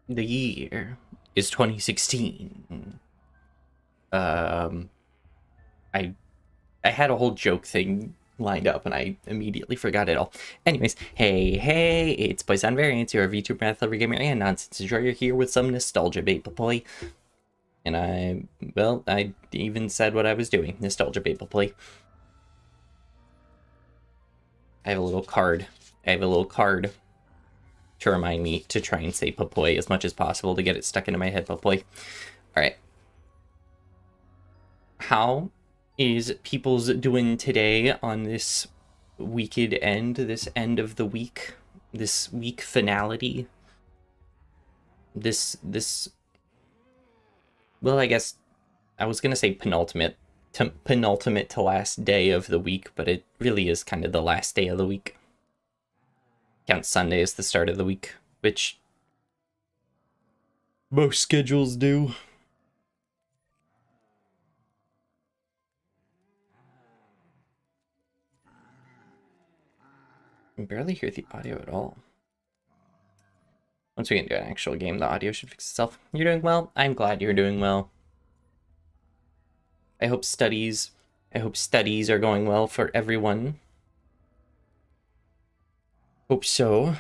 The year is 2016. Um, I I had a whole joke thing lined up and I immediately forgot it all. Anyways, hey, it's Poisson Variants, your VTuber Math Lover Gamer and Nonsense Enjoyer here with some nostalgia bait, boy. And I even said what I was doing. Nostalgia bait, boy. I have a little card. To remind me to try and say Papoy as much as possible to get it stuck into my head, Papoy. Alright. How is people's doing today on this weekend end, this end of the week, this week finality? Well, I guess I was gonna say penultimate to last day of the week, but it really is kind of the last day of the week. Count Sunday as the start of the week, which most schedules do. I can barely hear the audio at all. Once we get into an actual game, the audio should fix itself. You're doing well? I'm glad you're doing well. I hope studies are going well for everyone. Hope so.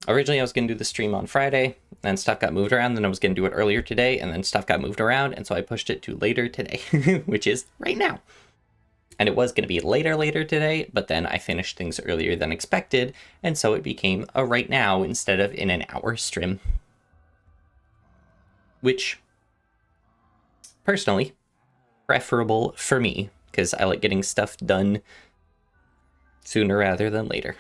Originally, I was going to do the stream on Friday, then stuff got moved around, then I was going to do it earlier today, and then stuff got moved around, and so I pushed it to later today, which is right now. And it was going to be later today, but then I finished things earlier than expected, and so it became a right now instead of in an hour stream. Which, personally, preferable for me, because I like getting stuff done sooner rather than later.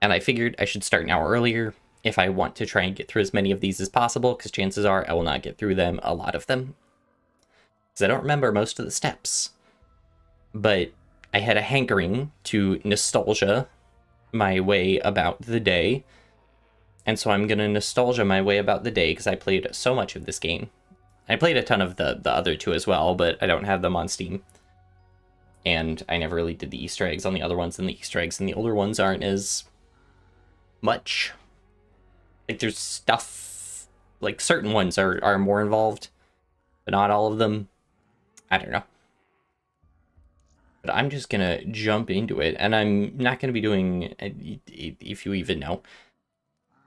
And I figured I should start an hour earlier if I want to try and get through as many of these as possible, because chances are I will not get through them, a lot of them. Because I don't remember most of the steps. But I had a hankering to nostalgia my way about the day. And so I'm going to nostalgia my way about the day, because I played so much of this game. I played a ton of the other two as well, but I don't have them on Steam. And I never really did the Easter eggs on the other ones, and the Easter eggs and the older ones aren't as much. Like, there's stuff, like, certain ones are more involved, but not all of them. I don't know. But I'm just gonna jump into it, and I'm not gonna be doing, if you even know,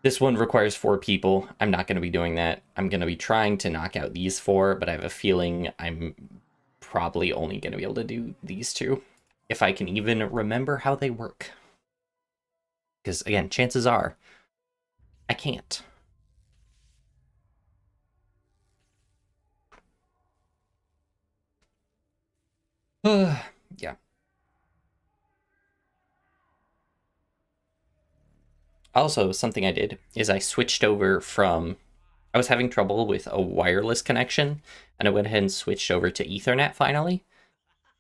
this one requires 4 people. I'm not gonna be doing that. I'm gonna be trying to knock out these 4, but I have a feeling I'm probably only gonna be able to do these 2, if I can even remember how they work. Because, again, chances are, I can't. Yeah. Also, something I did is I switched over from... I was having trouble with a wireless connection, and I went ahead and switched over to Ethernet finally.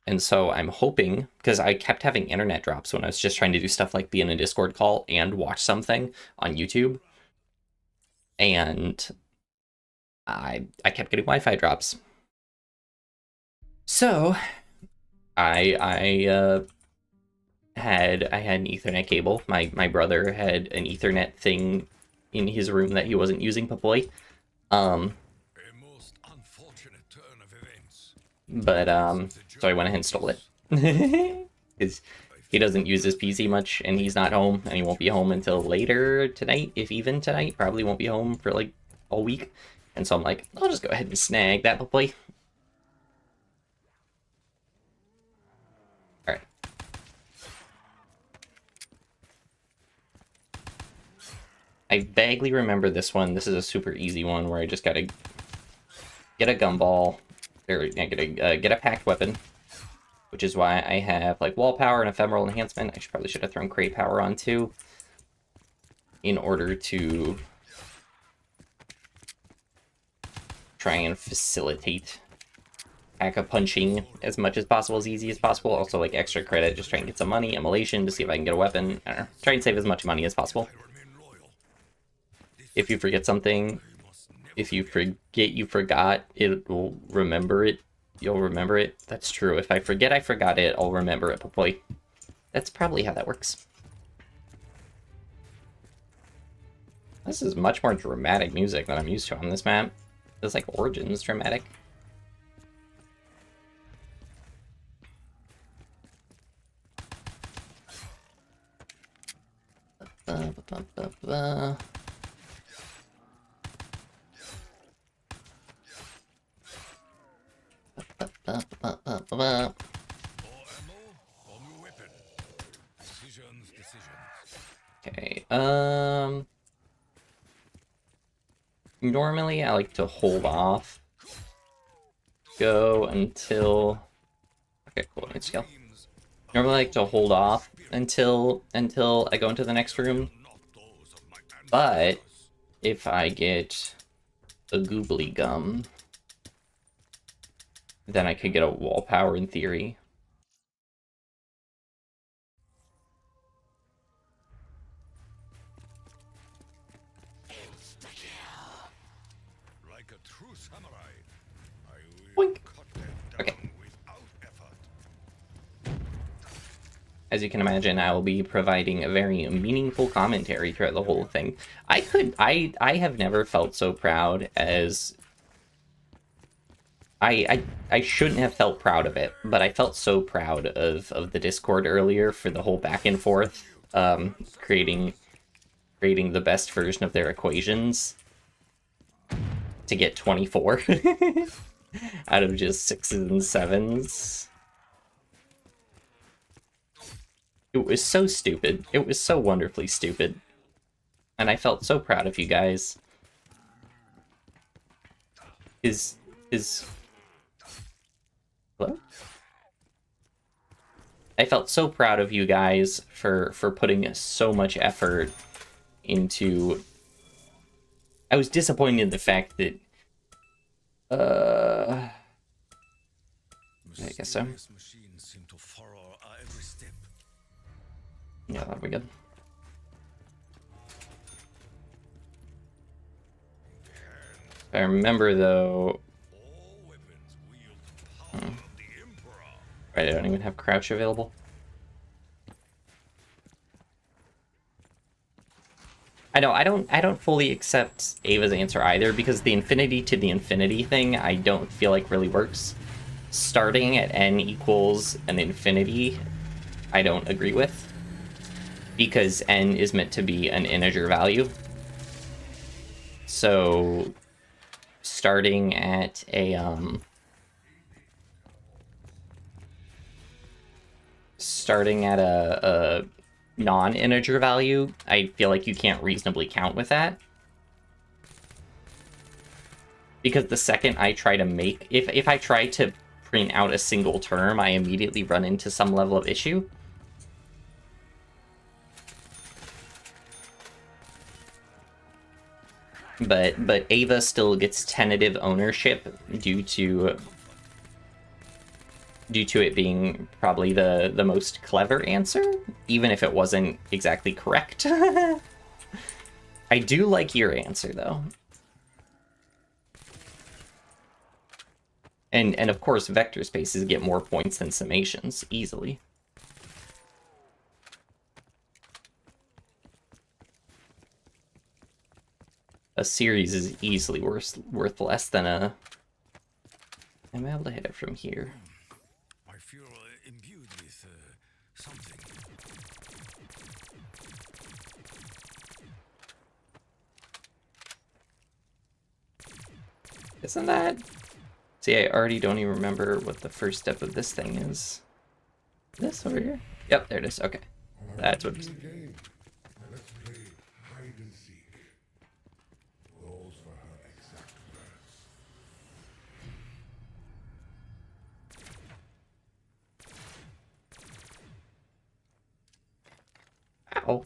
And so I'm hoping, because I kept having internet drops when I was just trying to do stuff like be in a Discord call and watch something on YouTube. And I kept getting Wi-Fi drops. So I had an Ethernet cable. My brother had an Ethernet thing in his room that he wasn't using, Papoy. A most unfortunate turn of events. But so I went ahead and stole it. Because he doesn't use his PC much, and he's not home, and he won't be home until later tonight, if even tonight. Probably won't be home for like all week. And so I'm like, I'll just go ahead and snag that, Papoy. Alright. I vaguely remember this one. This is a super easy one where I just gotta get a gumball, or get a packed weapon, which is why I have like wall power and ephemeral enhancement. I probably should have thrown crate power on too, in order to try and facilitate pack-a-punching as much as possible, as easy as possible. Also, like, extra credit, just try and get some money, immolation, to see if I can get a weapon. I don't know, try and save as much money as possible. If you forget something, if you forget you forgot, it will remember it. You'll remember it. That's true. If I forget I forgot it, I'll remember it, boy. That's probably how that works. This is much more dramatic music than I'm used to on this map. It's like Origins dramatic. Okay, normally I like to hold off. Go until... Okay, cool, new skill. Normally I like to hold off until I go into the next room. But if I get a goobly gum, then I could get a wall power in theory. Like a true samurai, Boink. Okay. As you can imagine, I will be providing a very meaningful commentary throughout the whole thing. I have never felt so proud as... I shouldn't have felt proud of it, but I felt so proud of the Discord earlier for the whole back and forth, creating the best version of their equations to get 24 out of just 6s and 7s. It was so stupid. It was so wonderfully stupid. And I felt so proud of you guys. Hello? I felt so proud of you guys for putting so much effort into... I was disappointed in the fact that... I guess so. Yeah, that'll be good. If I remember, though... Right, I don't even have crouch available. I know, I don't fully accept Ava's answer either, because the infinity to the infinity thing I don't feel like really works. Starting at n equals an infinity, I don't agree with, because n is meant to be an integer value. So starting at a non-integer value, I feel like you can't reasonably count with that. Because the second I try to make... If I try to print out a single term, I immediately run into some level of issue. But Ava still gets tentative ownership due to it being probably the most clever answer, even if it wasn't exactly correct. I do like your answer, though. And of course, vector spaces get more points than summations, easily. A series is easily worth less than a... Am I able to hit it from here? I feel imbued with something. Isn't that... See, I already don't even remember what the first step of this thing is. This over here? Yep, there it is. Okay. That's what it is. Ow.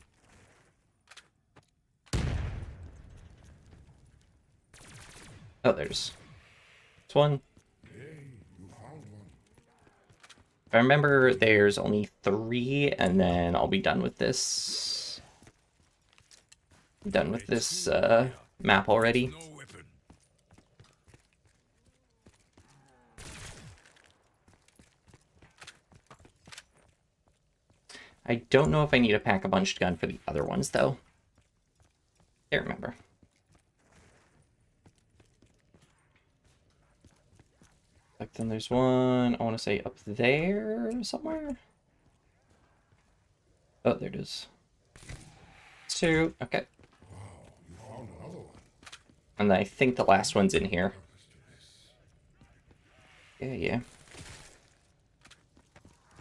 Oh, there's one. If I remember, there's only 3, and then I'll be done with this. Done with this map already. I don't know if I need a pack-a-punch gun for the other ones, though. Can't remember. Like then there's one, I want to say up there somewhere. Oh, there it is. 2, okay. And then I think the last one's in here. Yeah.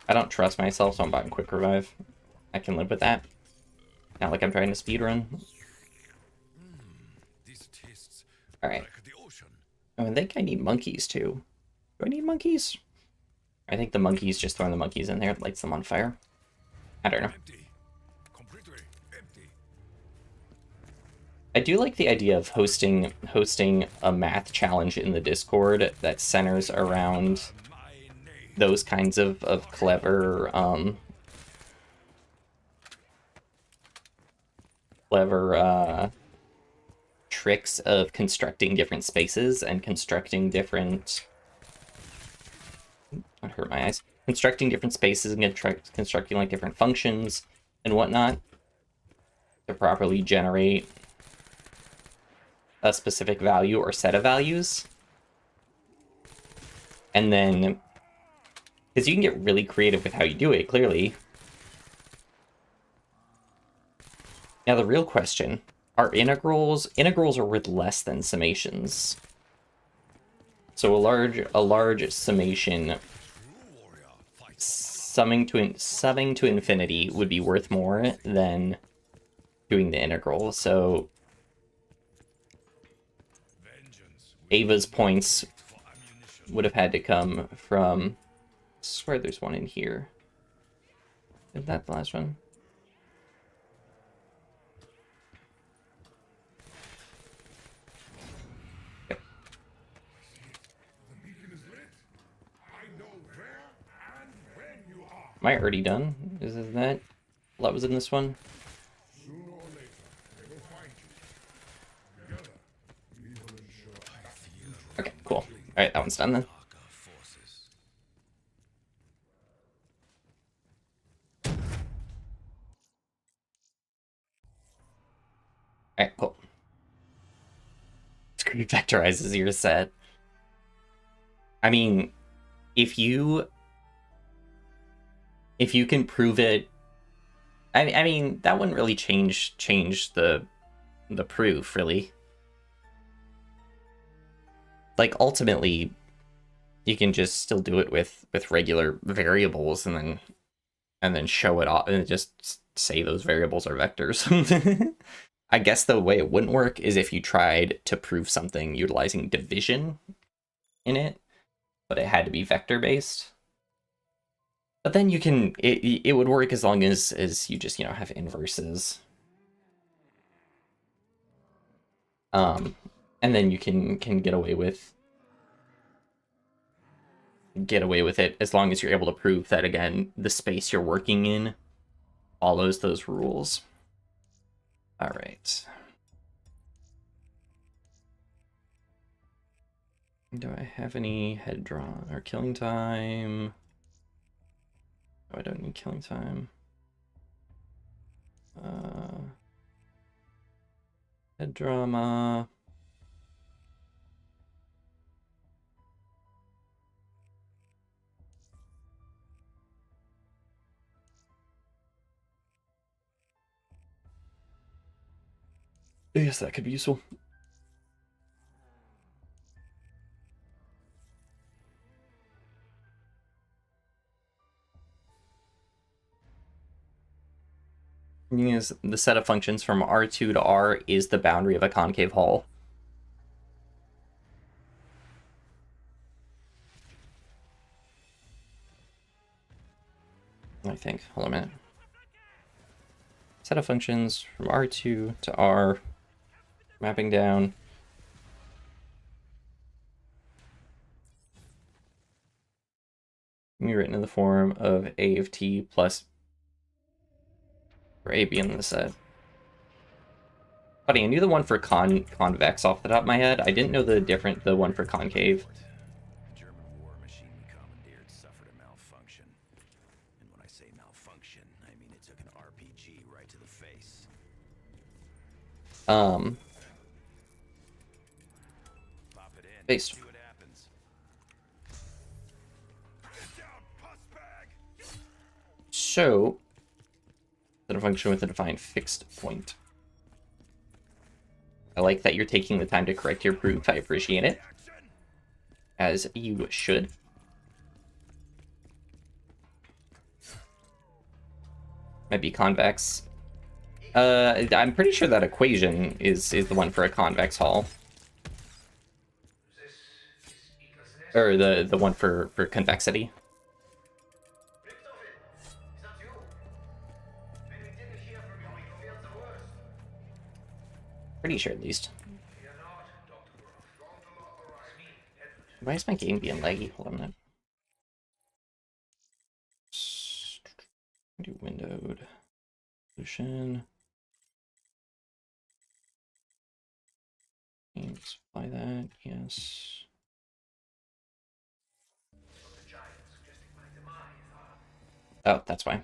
I don't trust myself, so I'm buying quick revive. I can live with that. Not like I'm trying to speedrun. Alright. Oh, I think I need monkeys too. Do I need monkeys? I think the monkeys, just throwing the monkeys in there lights them on fire. I don't know. I do like the idea of hosting a math challenge in the Discord that centers around those kinds of clever tricks of constructing different spaces and constructing different... That hurt my eyes. Constructing different spaces and constructing like different functions and whatnot to properly generate a specific value or set of values. And then, because you can get really creative with how you do it, clearly. Now the real question, are integrals are worth less than summations? So a large summation summing to infinity would be worth more than doing the integral. So Ava's points would have had to come from... I swear there's one in here. Is that the last one? Yep. Am I already done? Is that what was in this one? Okay, cool. Alright, that one's done then. Alright, cool. Screen vectorizes your set. I mean, if you can prove it, I mean that wouldn't really change the proof, really. Like ultimately, you can just still do it with regular variables and then show it off and just say those variables are vectors. I guess the way it wouldn't work is if you tried to prove something utilizing division in it, but it had to be vector based. But then you can, it would work as long as you just, have inverses. And then you can get away with it as long as you're able to prove that, again, the space you're working in follows those rules. All right. Do I have any head draw or killing time? Oh, I don't need killing time. Head drama. Yes, that could be useful. Is the set of functions from R2 to R is the boundary of a concave hull. I think. Hold on a minute. Set of functions from R2 to R, mapping down. Can be written in the form of A of T plus for A being in the set. Funny, I knew the one for convex off the top of my head. I didn't know the one for concave. The German war machine we commandeered suffered a malfunction. And when I say malfunction, I mean it took an RPG right to the face. Um, Pop it in. based. See what happens. Get down, puss bag. So, the function with a defined fixed point. I like that you're taking the time to correct your proof. I appreciate it. Action. As you should. Might be convex. I'm pretty sure that equation is the one for a convex hull. Or the one for convexity. Pretty sure, at least. Why is my game being laggy? Hold on a minute. Do windowed. Solution. Apply that, yes. Oh, that's why.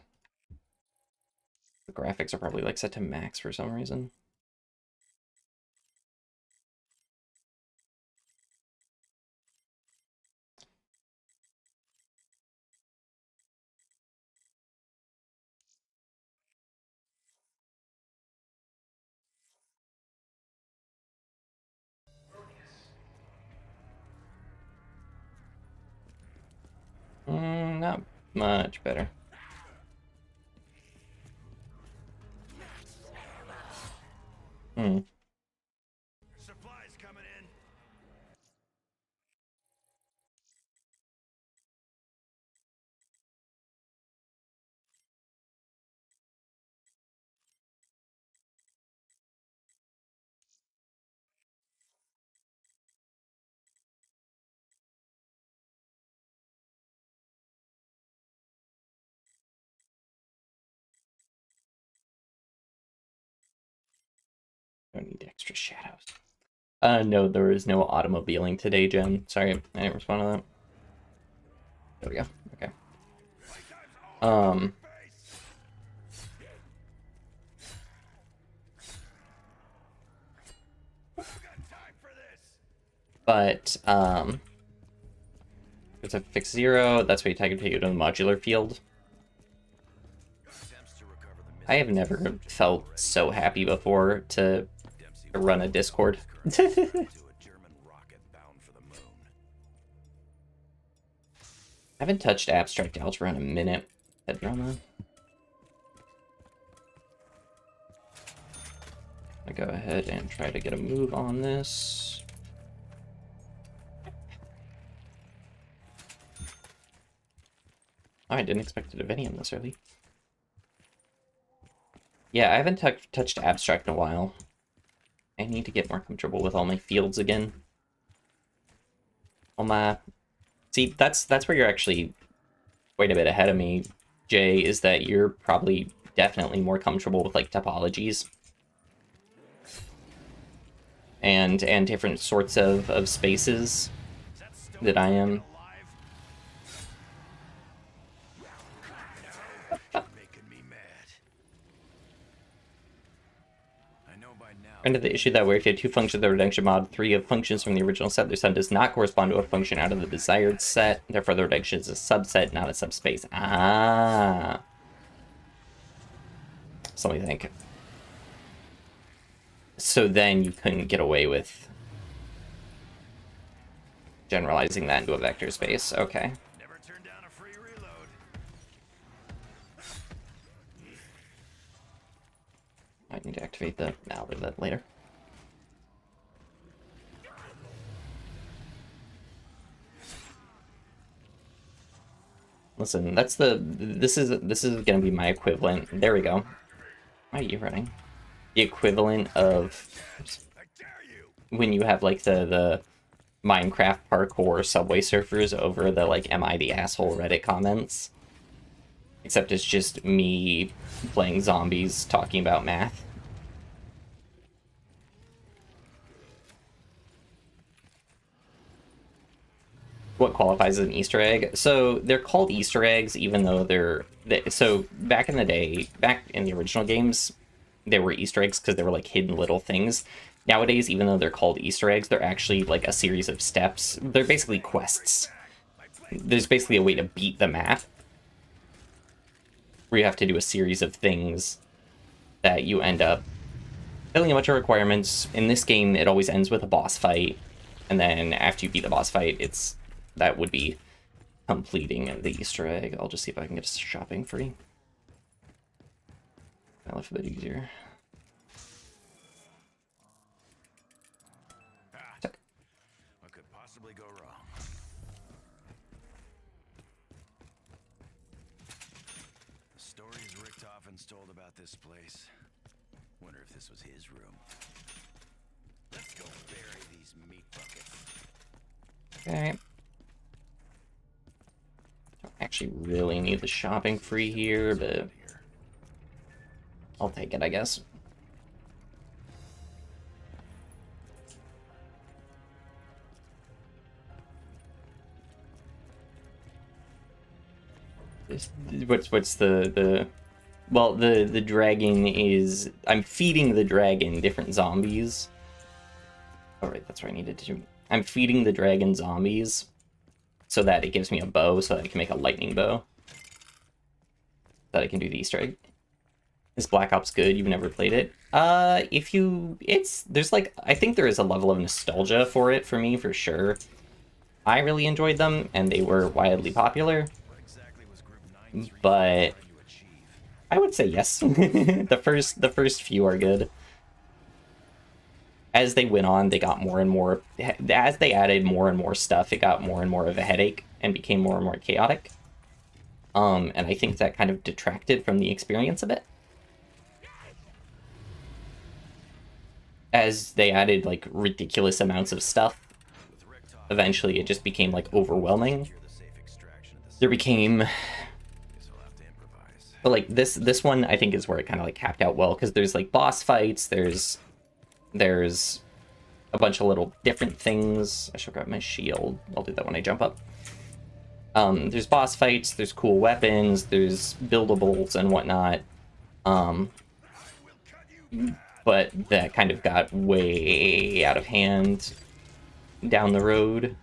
The graphics are probably like set to max for some reason. Not much better. Supplies coming in. Don't need extra shadows. No, there is no automobiling today, Jen. Sorry, I didn't respond to that. There we go. Okay. But it's a fix 0. That's why you take it to the modular field. I have never felt so happy before to run a Discord. I haven't touched abstract algebra in a minute. That drama. I go ahead and try to get a move on this. Oh, I didn't expect to Divinium this early. Yeah, I haven't touched abstract in a while. I need to get more comfortable with all my fields again. All my... See, that's where you're actually quite a bit ahead of me, Jay, is that you're probably definitely more comfortable with, like, topologies. And different sorts of spaces that I am. Under the issue that where if you have two functions of the reduction mod, 3 of functions from the original set, their sum does not correspond to a function out of the desired set. Therefore, the reduction is a subset, not a subspace. Ah. So let me think. So then you couldn't get away with generalizing that into a vector space. Okay. Never turn down a free reload. I need to activate the... I'll do that later. Listen, that's the... This is gonna be my equivalent. There we go. Why are you running? The equivalent of... Oops. When you have, like, the Minecraft parkour Subway Surfers over the, like, Am I the Asshole Reddit comments. Except it's just me playing zombies talking about math. What qualifies as an Easter egg? So they're called Easter eggs even though so back in the day, back in the original games, they were Easter eggs because they were like hidden little things. Nowadays, even though they're called Easter eggs, they're actually like a series of steps. They're basically quests. There's basically a way to beat the map where you have to do a series of things that you end up filling a bunch of requirements. In this game, it always ends with a boss fight, and then after you beat the boss fight, that would be completing the Easter egg. I'll just see if I can get shopping free. That left a bit easier. What could possibly go wrong? The stories Rick Toffins told about this place. Wonder if this was his room. Let's go bury these meat buckets. Okay. Don't actually really need the shopping free here, but I'll take it, I guess. What's the well, the dragon is, I'm feeding the dragon different zombies. All right, that's what I needed to do. I'm feeding the dragon zombies so that it gives me a bow, so that I can make a lightning bow. That I can do the Easter egg. Is Black Ops good? You've never played it? There's like, I think there is a level of nostalgia for it for me, for sure. I really enjoyed them, and they were wildly popular. But I would say yes. The first few are good. As they went on, they got more and more, as they added more and more stuff, it got more and more of a headache and became more and more chaotic. And I think that kind of detracted from the experience a bit. As they added like ridiculous amounts of stuff, eventually it just became like overwhelming. There became, but like this one I think is where it kind of like capped out well, because there's like boss fights, there's a bunch of little different things. I should grab my shield. I'll do that when I jump up. There's boss fights, there's cool weapons, there's buildables and whatnot. But that kind of got way out of hand down the road.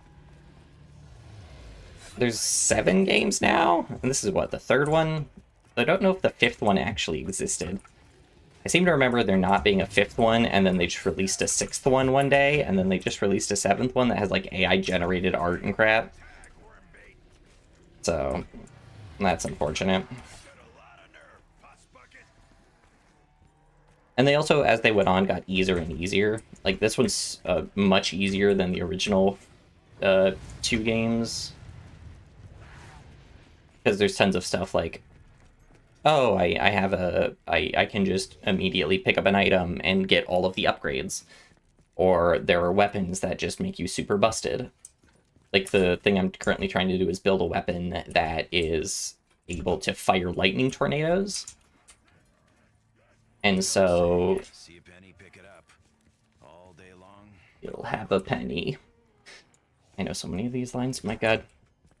There's 7 games now, and this is what, the 3rd one? I don't know if the 5th one actually existed. I seem to remember there not being a 5th one, and then they just released a 6th one day, and then they just released a 7th one that has like AI-generated art and crap. So, that's unfortunate. And they also, as they went on, got easier and easier. Like, this one's much easier than the original 2 games. Because there's tons of stuff like, oh, I can just immediately pick up an item and get all of the upgrades. Or there are weapons that just make you super busted. Like, the thing I'm currently trying to do is build a weapon that is able to fire lightning tornadoes. And so See a penny, pick it up. All day long. you'll have a penny. I know so many of these lines. My god,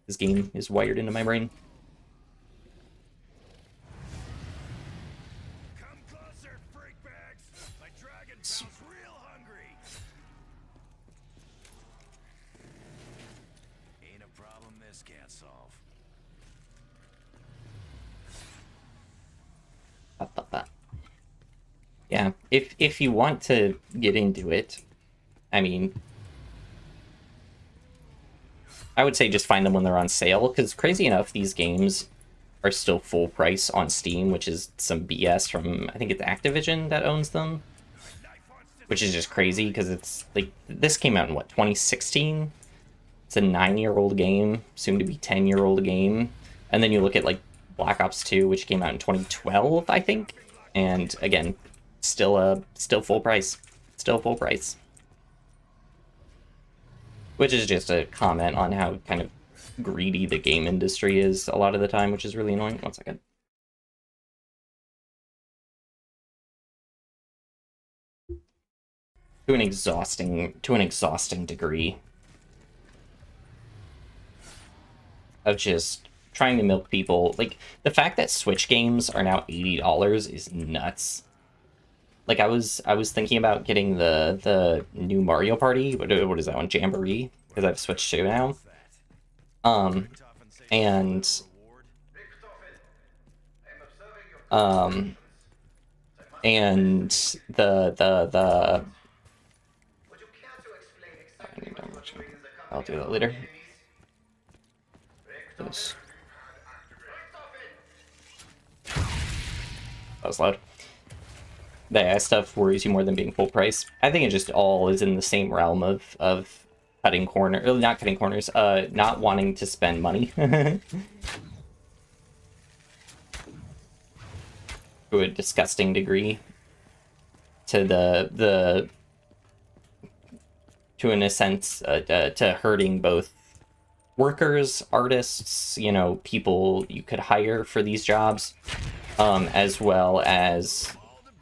this game is wired into my brain. Come closer, freak bags. My dragon sounds real hungry. Ain't a problem this can't solve. Yeah, if you want to get into it, I mean, I would say just find them when they're on sale, because crazy enough, these games are still full price on Steam, which is some BS from, I think it's Activision that owns them, which is just crazy, because it's, like, this came out in, what, 2016? It's a 9-year-old game, soon to be 10-year-old game, and then you look at, like, Black Ops 2, which came out in 2012, I think, and, again, still full price. Still full price. Which is just a comment on how kind of greedy the game industry is a lot of the time, which is really annoying. 1 second. To an exhausting degree of just trying to milk people. Like, the fact that Switch games are now $80 is nuts. Like I was thinking about getting the new Mario Party. What is that one? Jamboree, because I've switched to now. Um, and um, and the I'll do that later. This. That was loud. That stuff worries you more than being full price. I think it just all is in the same realm of cutting corner, or not cutting corners, not wanting to spend money to a disgusting degree. To the to in a sense to hurting both workers, artists, you know, people you could hire for these jobs, as well as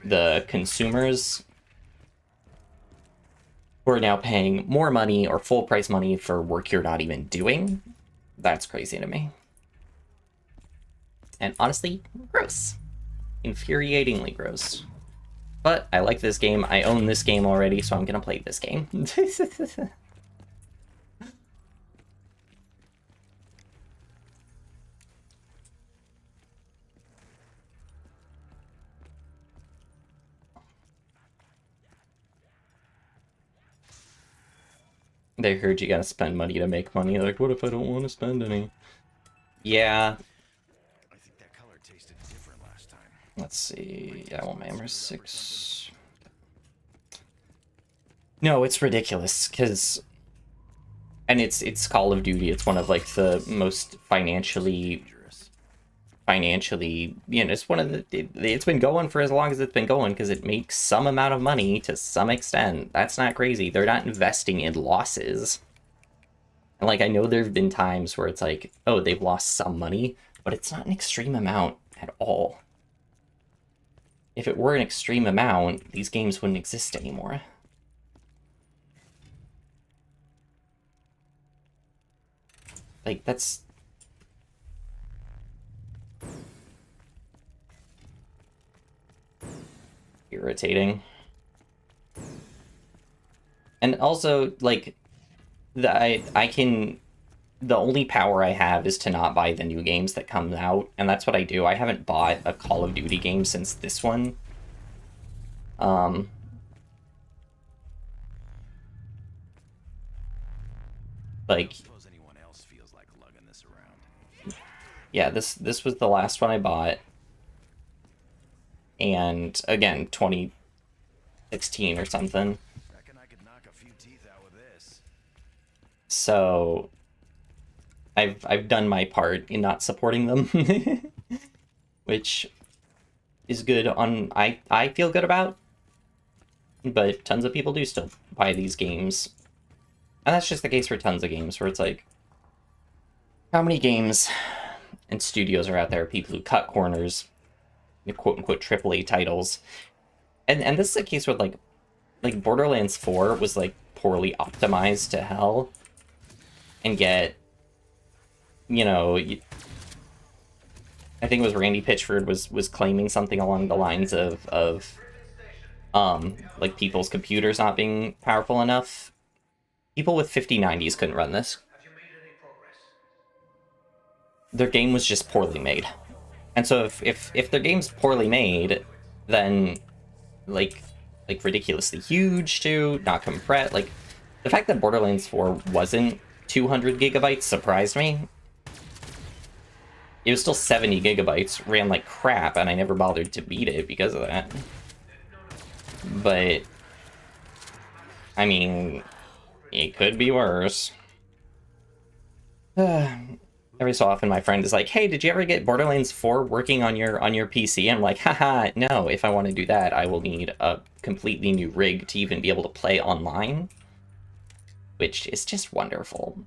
the consumers who are now paying more money or full price money for work you're not even doing. That's crazy to me. And honestly, gross. Infuriatingly gross. But I like this game. I own this game already, so I'm gonna play this game. They heard you gotta spend money to make money. Like, what if I don't want to spend any? Yeah. I think that color tasted different last time. Let's see. Yeah, I want my MR6. No, it's ridiculous, because... And it's Call of Duty. It's one of, like, the most financially, you know, it's one of the... It's been going for as long as it's been going, because it makes some amount of money to some extent. That's not crazy. They're not investing in losses. And, like, I know there have been times where it's like, oh, they've lost some money, but it's not an extreme amount at all. If it were an extreme amount, these games wouldn't exist anymore. Like, that's... irritating. And also, like, I can... The only power I have is to not buy the new games that come out, and that's what I do. I haven't bought a Call of Duty game since this one. Like... Yeah, this was the last one I bought. And again, 2016 or something. Reckon I could knock a few teeth out with this. So I've done my part in not supporting them. Which is good on I feel good about. But tons of people do still buy these games. And that's just the case for tons of games where it's like, how many games and studios are out there, people who cut corners, quote-unquote AAA titles. And this is a case where, like Borderlands 4 was, like, poorly optimized to hell. And yet, you know, I think it was Randy Pitchford was claiming something along the lines of like, people's computers not being powerful enough. People with 5090s couldn't run this. Their game was just poorly made. And so if their game's poorly made, then like ridiculously huge too, not compressed, like the fact that Borderlands 4 wasn't 200 gigabytes surprised me. It was still 70 gigabytes, ran like crap, and I never bothered to beat it because of that. But I mean, it could be worse. Every so often my friend is like, hey, did you ever get Borderlands 4 working on your PC? I'm like, haha, no, if I want to do that, I will need a completely new rig to even be able to play online. Which is just wonderful.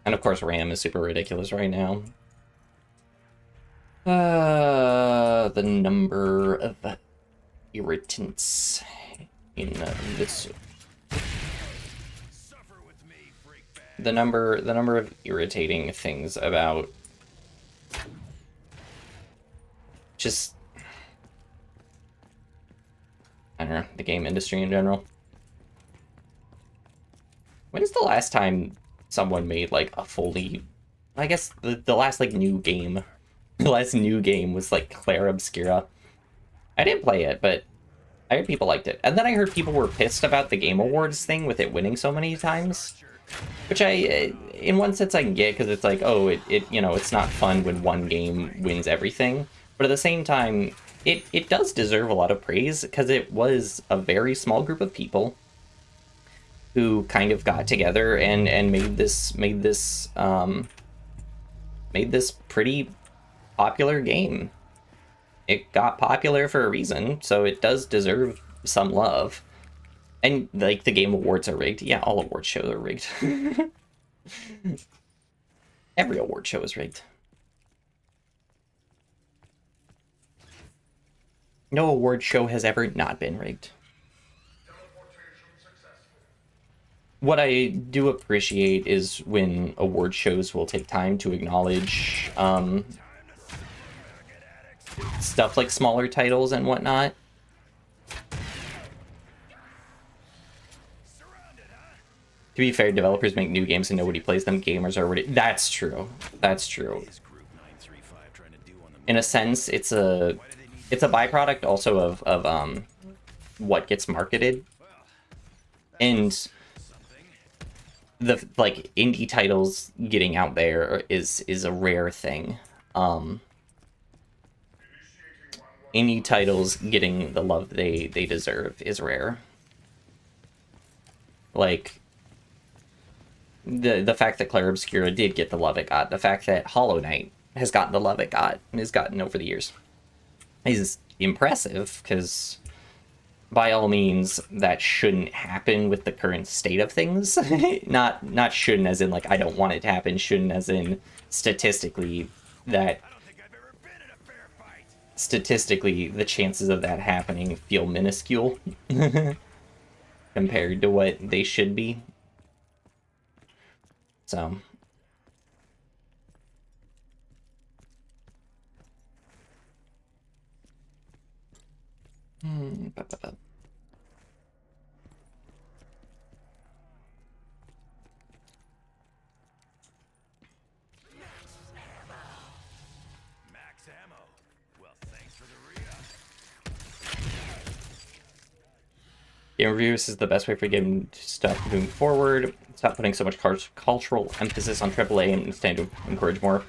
And of course RAM is super ridiculous right now. The number of irritants in this... The number of irritating things about just know, the game industry in general. When is the last time someone made like a fully, I guess the last like new game, the last new game was like Claire Obscura. I didn't play it, but I heard people liked it. And then I heard people were pissed about the Game Awards thing with it winning so many times. Which in one sense I can get, because it's like, oh, you know, it's not fun when one game wins everything. But at the same time, it does deserve a lot of praise, because it was a very small group of people who kind of got together and made this pretty popular game. It got popular for a reason, so it does deserve some love. And, like, the Game Awards are rigged. Yeah, all award shows are rigged. Every award show is rigged. No award show has ever not been rigged. What I do appreciate is when award shows will take time to acknowledge stuff like smaller titles and whatnot. To be fair, developers make new games and nobody plays them. Gamers are already... That's true. That's true. In a sense, it's a byproduct also of what gets marketed. And the like indie titles getting out there is a rare thing. Indie titles getting the love they deserve is rare. Like, the fact that Claire Obscura did get the love it got, the fact that Hollow Knight has gotten the love it got and has gotten over the years is impressive, because by all means that shouldn't happen with the current state of things. not shouldn't as in like I don't want it to happen, shouldn't as in statistically that the chances of that happening feel minuscule compared to what they should be. So Max ammo. Well, thanks for the re-up. game reviews is the best way for game stuff moving forward. Stop putting so much cultural emphasis on AAA and instead to encourage more.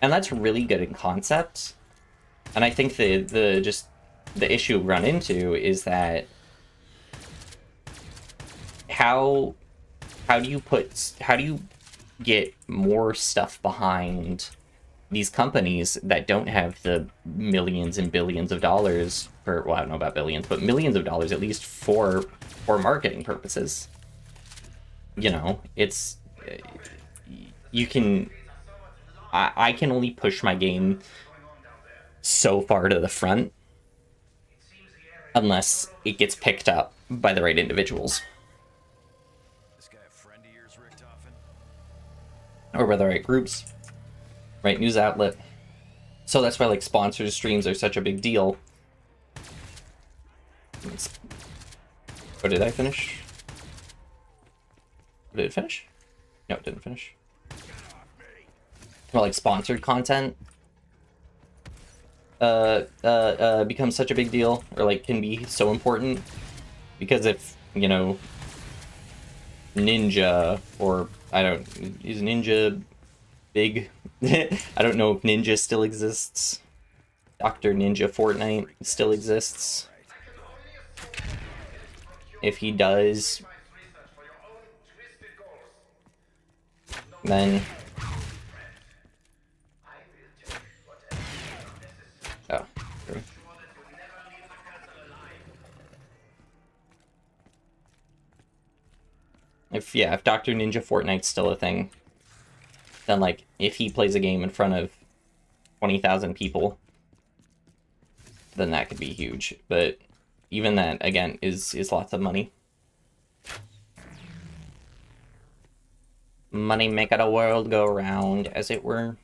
And that's really good in concept. And I think the issue we run into is that how do you get more stuff behind these companies that don't have the millions and billions of dollars for, well, I don't know about billions, but millions of dollars at least for marketing purposes. You know, it's, you can, I can only push my game so far to the front unless it gets picked up by the right individuals. This guy a friend of yours, Richtofen? Or by the right groups, right news outlet. So that's why like sponsored streams are such a big deal. Oh, did I finish? Did it finish? No, it didn't finish. Well, like sponsored content becomes such a big deal, or like can be so important, because if, you know, Ninja, or is Ninja big? I don't know if Ninja still exists. Dr. Ninja Fortnite still exists. If he does, then oh, true. If Dr. Ninja Fortnite's still a thing, then like if he plays a game in front of 20,000 people, then that could be huge. But even that, again, is lots of money. Money making the world go round, as it were.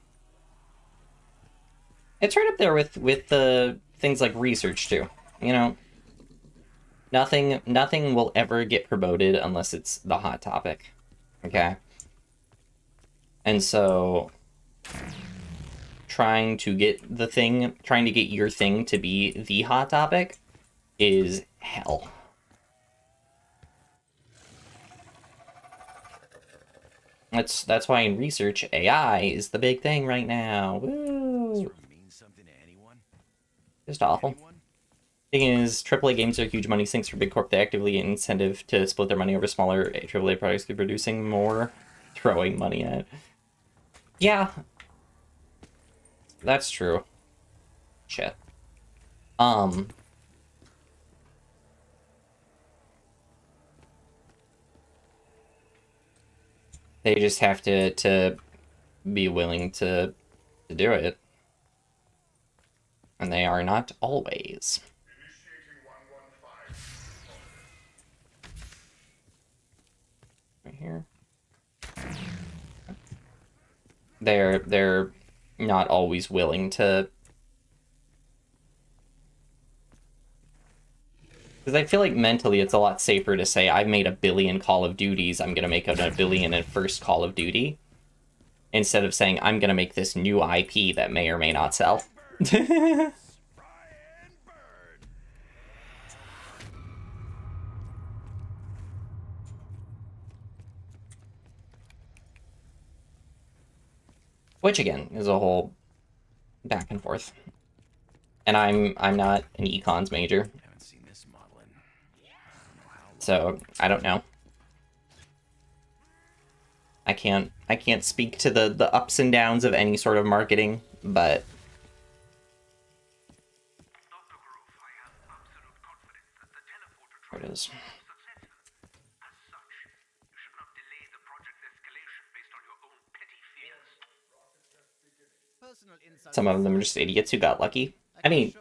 It's right up there with the things like research too, you know? Nothing will ever get promoted unless it's the hot topic. Okay? And so trying to get your thing to be the hot topic is hell. That's why in research, AI is the big thing right now. Woo! Just awful. Thing is, AAA games are huge money sinks for big corp. They actively incentive to split their money over smaller AAA products through producing more, throwing money at. Yeah, that's true. Shit. They just have to be willing to do it. And they are not always. Right here. They're not always willing to. Because I feel like mentally it's a lot safer to say, I've made 1 billion Call of Duties, I'm going to make 1 billion in first Call of Duty. Instead of saying, I'm going to make this new IP that may or may not sell. Which, again, is a whole back and forth. And I'm not an econs major. So, I don't know. I can't speak to the ups and downs of any sort of marketing, but there it is. Some of them are just idiots who got lucky. I mean,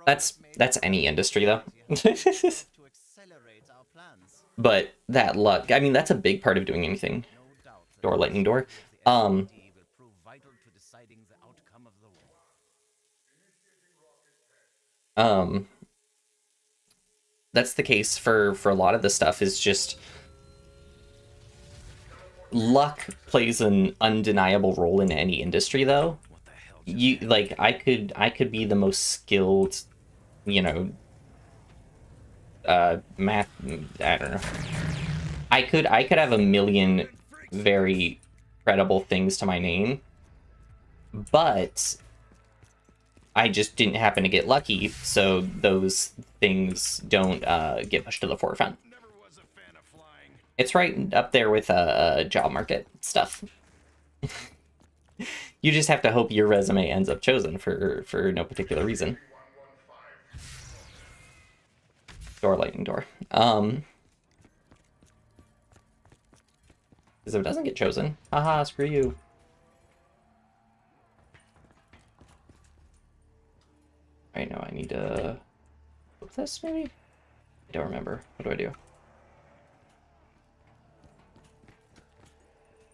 that's any industry though. But that luck, I mean, that's a big part of doing anything. Door, lightning door. That's the case for a lot of the stuff, is just luck plays an undeniable role in any industry though. You like I could be the most skilled, you know, math, I don't know. I could have 1 million very credible things to my name, but I just didn't happen to get lucky, so those things don't get pushed to the forefront. It's right up there with job market stuff. You just have to hope your resume ends up chosen for no particular reason. Door, lightning door. Because if it doesn't get chosen, haha, screw you. Right now I need to flip this, maybe? I don't remember. What do I do?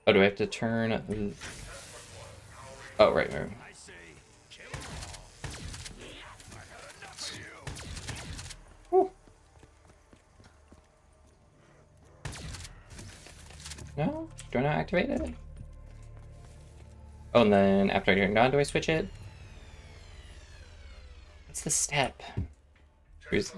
Oh, do I have to turn? Oh, right. Woo. No? Do I not activate it? Oh, and then after I turn it on, do I switch it? What's the step? Here's...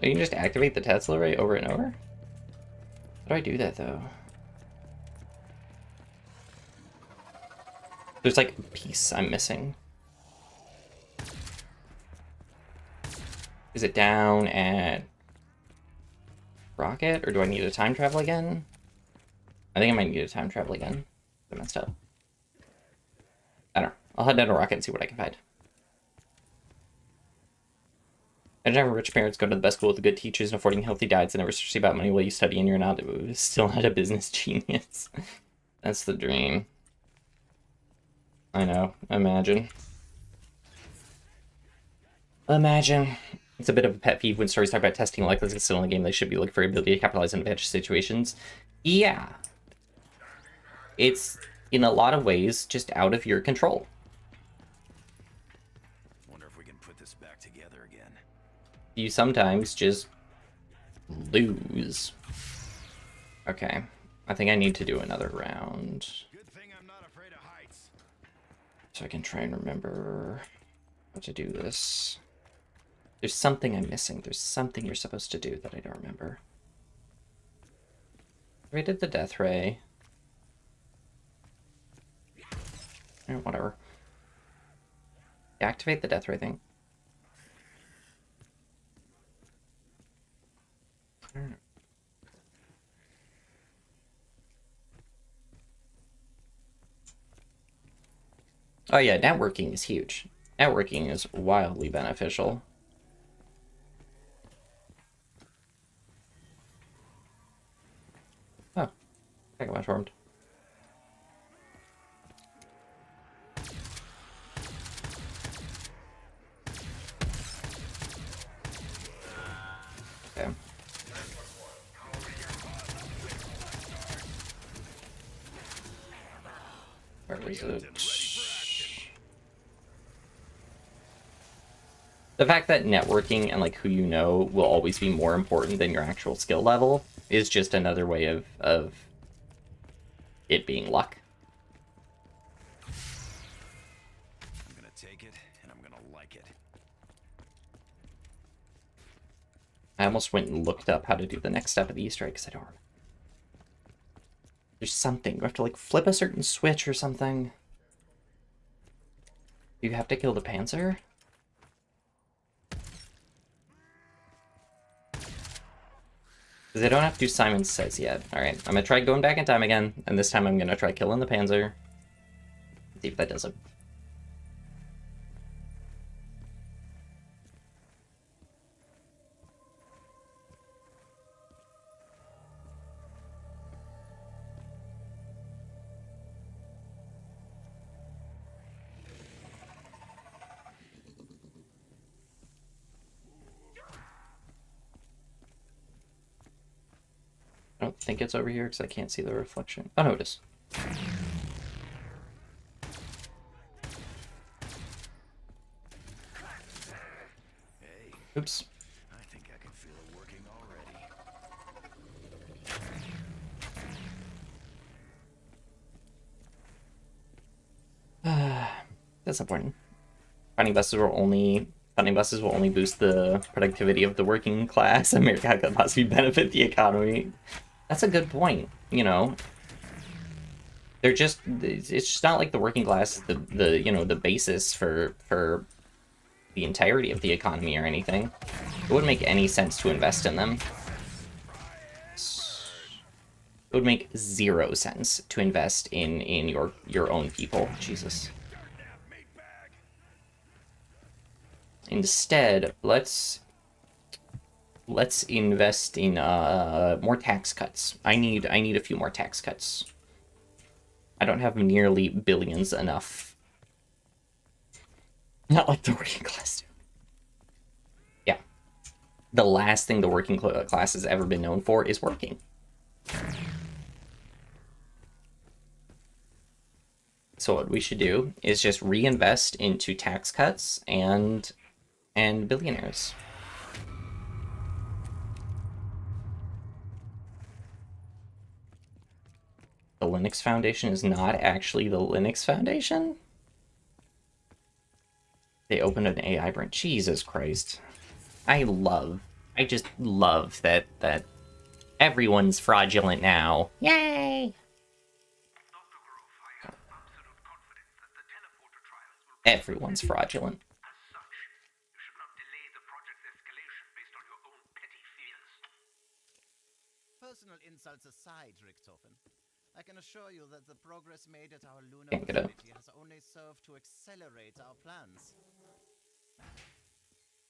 You can just activate the Tesla array over and over? How do I do that, though? There's like a piece I'm missing. Is it down at rocket, or do I need to time travel again? I think I might need to time travel again. I messed up. I don't know. I'll head down to rocket and see what I can find. I didn't have rich parents, go to the best school with good teachers and affording healthy diets and never stress about money while you study and you're not still not a business genius. That's the dream. I know. Imagine. It's a bit of a pet peeve when stories talk about testing like this is still in the game. They should be looking for ability to capitalize on advantage situations. Yeah. It's, in a lot of ways, just out of your control. You sometimes just lose. Okay. I think I need to do another round. Good thing I'm not afraid of heights. So I can try and remember how to do this. There's something I'm missing. There's something you're supposed to do that I don't remember. We did the death ray. Whatever. Activate the death ray thing. I don't know. Oh yeah, networking is huge. Networking is wildly beneficial. Oh, I got transformed. Okay. Where is it? The fact that networking and like who you know will always be more important than your actual skill level is just another way of it being luck. I'm gonna take it, and I'm gonna like it. I almost went and looked up how to do the next step of the Easter egg because I don't remember. There's something. You have to like flip a certain switch or something. You have to kill the Panzer? Because I don't have to do Simon Says yet. Alright, I'm gonna try going back in time again, and this time I'm gonna try killing the Panzer. See if that does it. I don't think it's over here because I can't see the reflection. Oh no, it is. Hey, Oops. I think I can feel it working already. Disappointing. Funding buses will only boost the productivity of the working class. America could possibly benefit the economy. That's a good point. You know, it's just not like the working class is the you know the basis for the entirety of the economy or anything. It wouldn't make any sense to invest in them. It would make zero sense to invest in your own people. Jesus. Instead, let's invest in more tax cuts. I need a few more tax cuts. I don't have nearly billions enough. Not like the working class do. Yeah. The last thing the working class has ever been known for is working. So what we should do is just reinvest into tax cuts and billionaires. The Linux Foundation is not actually the Linux Foundation? They opened an AI branch. Jesus Christ. I just love that everyone's fraudulent now. Yay! Everyone's fraudulent. Personal insults aside, Richtofen, I can assure you that the progress made at our lunar Can't get up. facility has only served to accelerate our plans.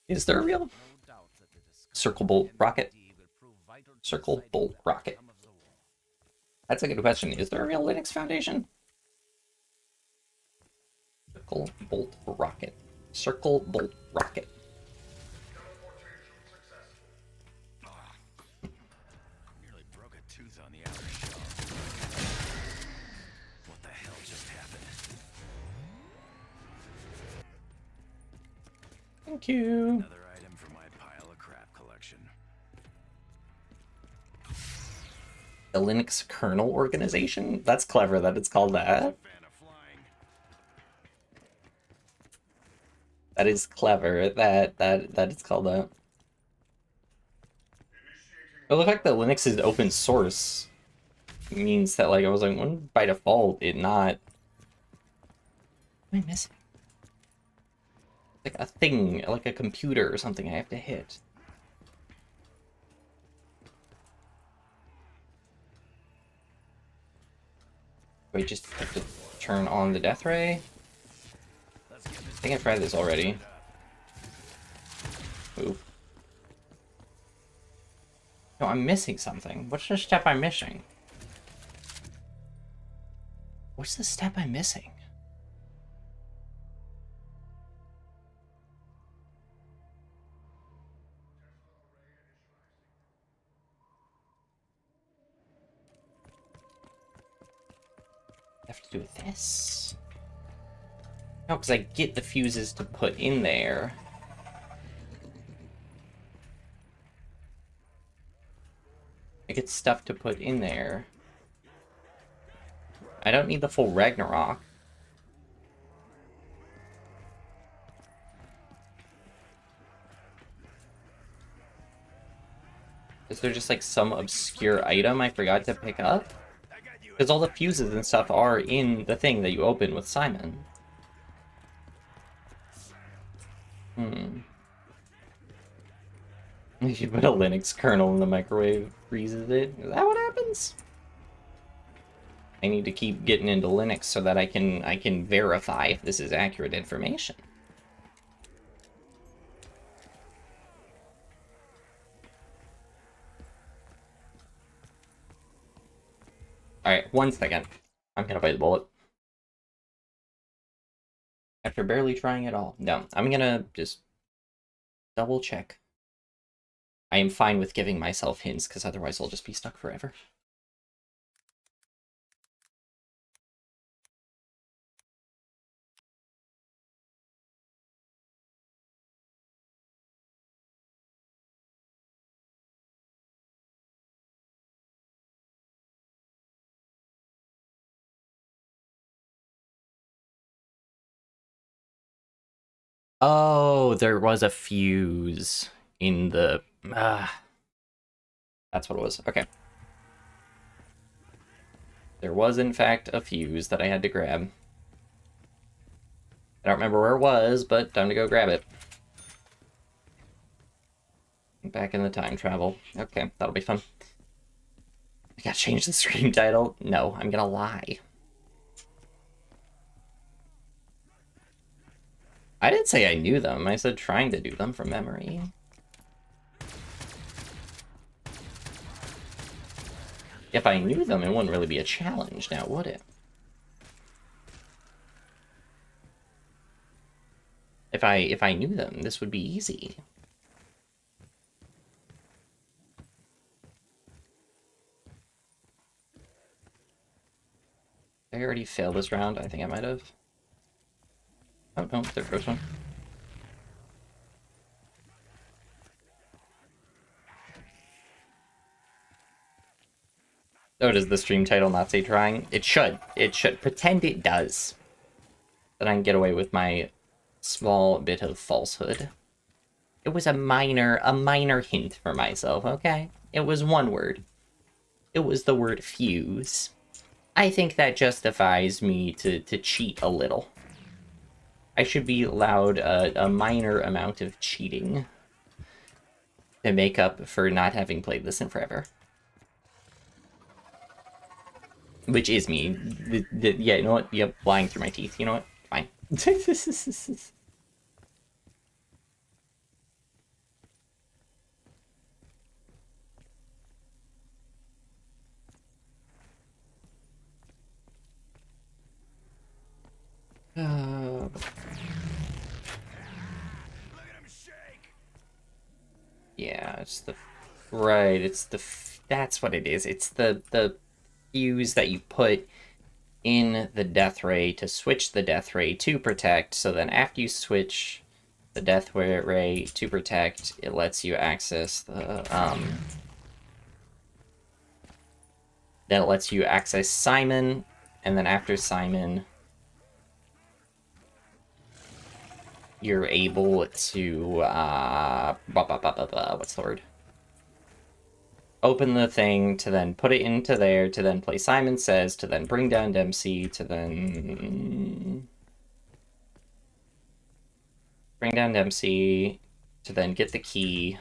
Is there a real No doubt that the circle bolt rocket? MD will prove vital to Circle deciding bolt the rocket. outcome of the war. That's a good question. Is there a real Linux Foundation? Circle bolt rocket. Circle bolt rocket. Nearly broke a tooth on the outer shell. What the hell just happened? Thank you. Another item for my pile of The Linux kernel organization? That's clever that it's called that. Fan of flying. That is clever that it's called that. But the fact that Linux is open source means that, like, I was like, when by default it not... What am I missing? Like a thing, like a computer or something I have to hit. Do I just have to turn on the death ray? I think I tried this already. Ooh. No, I'm missing something. What's the step I'm missing? What's the step I'm missing? I have to do with this? No, because I get the fuses to put in there. I get stuff to put in there. I don't need the full Ragnarok. Is there just like some obscure item I forgot to pick up? Because all the fuses and stuff are in the thing that you open with Simon. If you put a Linux kernel in the microwave, freezes it. Is that what happens? I need to keep getting into Linux so that I can verify if this is accurate information. Alright, 1 second. I'm gonna bite the bullet. After barely trying it all. No, I'm gonna just double check. I am fine with giving myself hints, because otherwise I'll just be stuck forever. Oh, there was a fuse in the... that's what it was. Okay. There was, in fact, a fuse that I had to grab. I don't remember where it was, but time to go grab it. Back in the time travel. Okay, that'll be fun. I gotta change the stream title. No, I'm gonna lie. I didn't say I knew them. I said trying to do them from memory. If I knew them, it wouldn't really be a challenge now, would it? If I knew them, this would be easy. Did I already fail this round? I think I might have. Oh no, the first one. Oh, does the stream title not say trying? It should. It should. Pretend it does. Then I can get away with my small bit of falsehood. It was a minor hint for myself, okay? It was one word. It was the word fuse. I think that justifies me to cheat a little. I should be allowed a minor amount of cheating to make up for not having played this in forever. Which is me. Yeah, you know what? Yep, lying through my teeth. You know what? Fine. Yeah, it's the... Right, it's the... That's what it is. It's the fuse that you put in the death ray to switch the death ray to protect, so then after you switch the death ray to protect, it lets you access the that lets you access Simon, and then after Simon, you're able to, what's the word? Open the thing, to then put it into there, to then play Simon Says, to then bring down Dempsey, to then bring down Dempsey, to then get the key,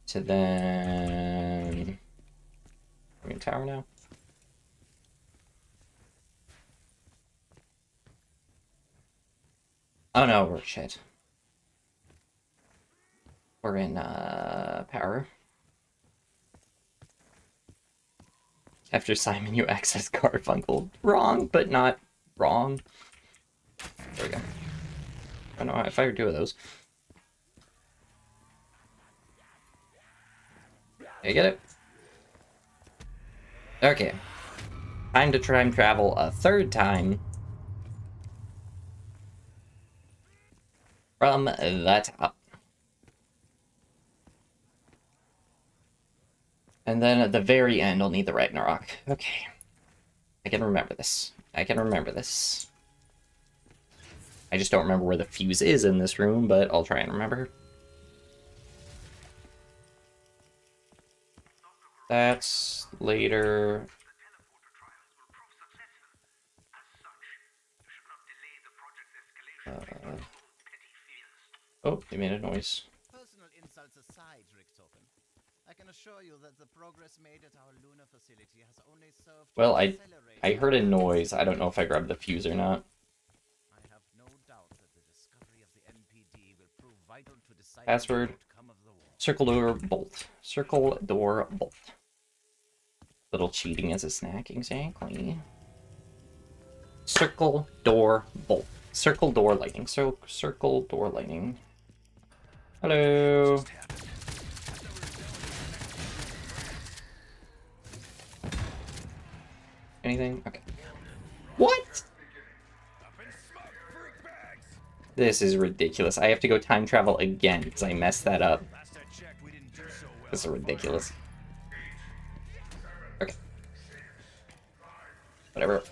to then... Are we in tower now? Oh no, we're shit. We're in, power. After Simon, you access Garfunkel. Wrong, but not wrong. There we go. I don't know if I ever do of those. You get it? Okay. Time to time travel a third time. From the top. And then at the very end, I'll need the Ragnarok. Okay. I can remember this. I can remember this. I just don't remember where the fuse is in this room, but I'll try and remember. That's later. Oh, they made a noise. Personal insults aside, Richtofen, I can assure you that the progress made at our lunar facility has only served Well, to I accelerate heard a noise. I don't know if I grabbed the fuse or not. I have no doubt that the discovery of the NPD will prove vital to deciding Password. the outcome of the war. Circle door bolt. Circle door bolt. Little cheating as a snack, exactly. Circle door bolt. Circle door lightning. So circle door lightning. Hello. Anything? Okay. What? This is ridiculous. I have to go time travel again because I messed that up. This is ridiculous. Okay. Whatever.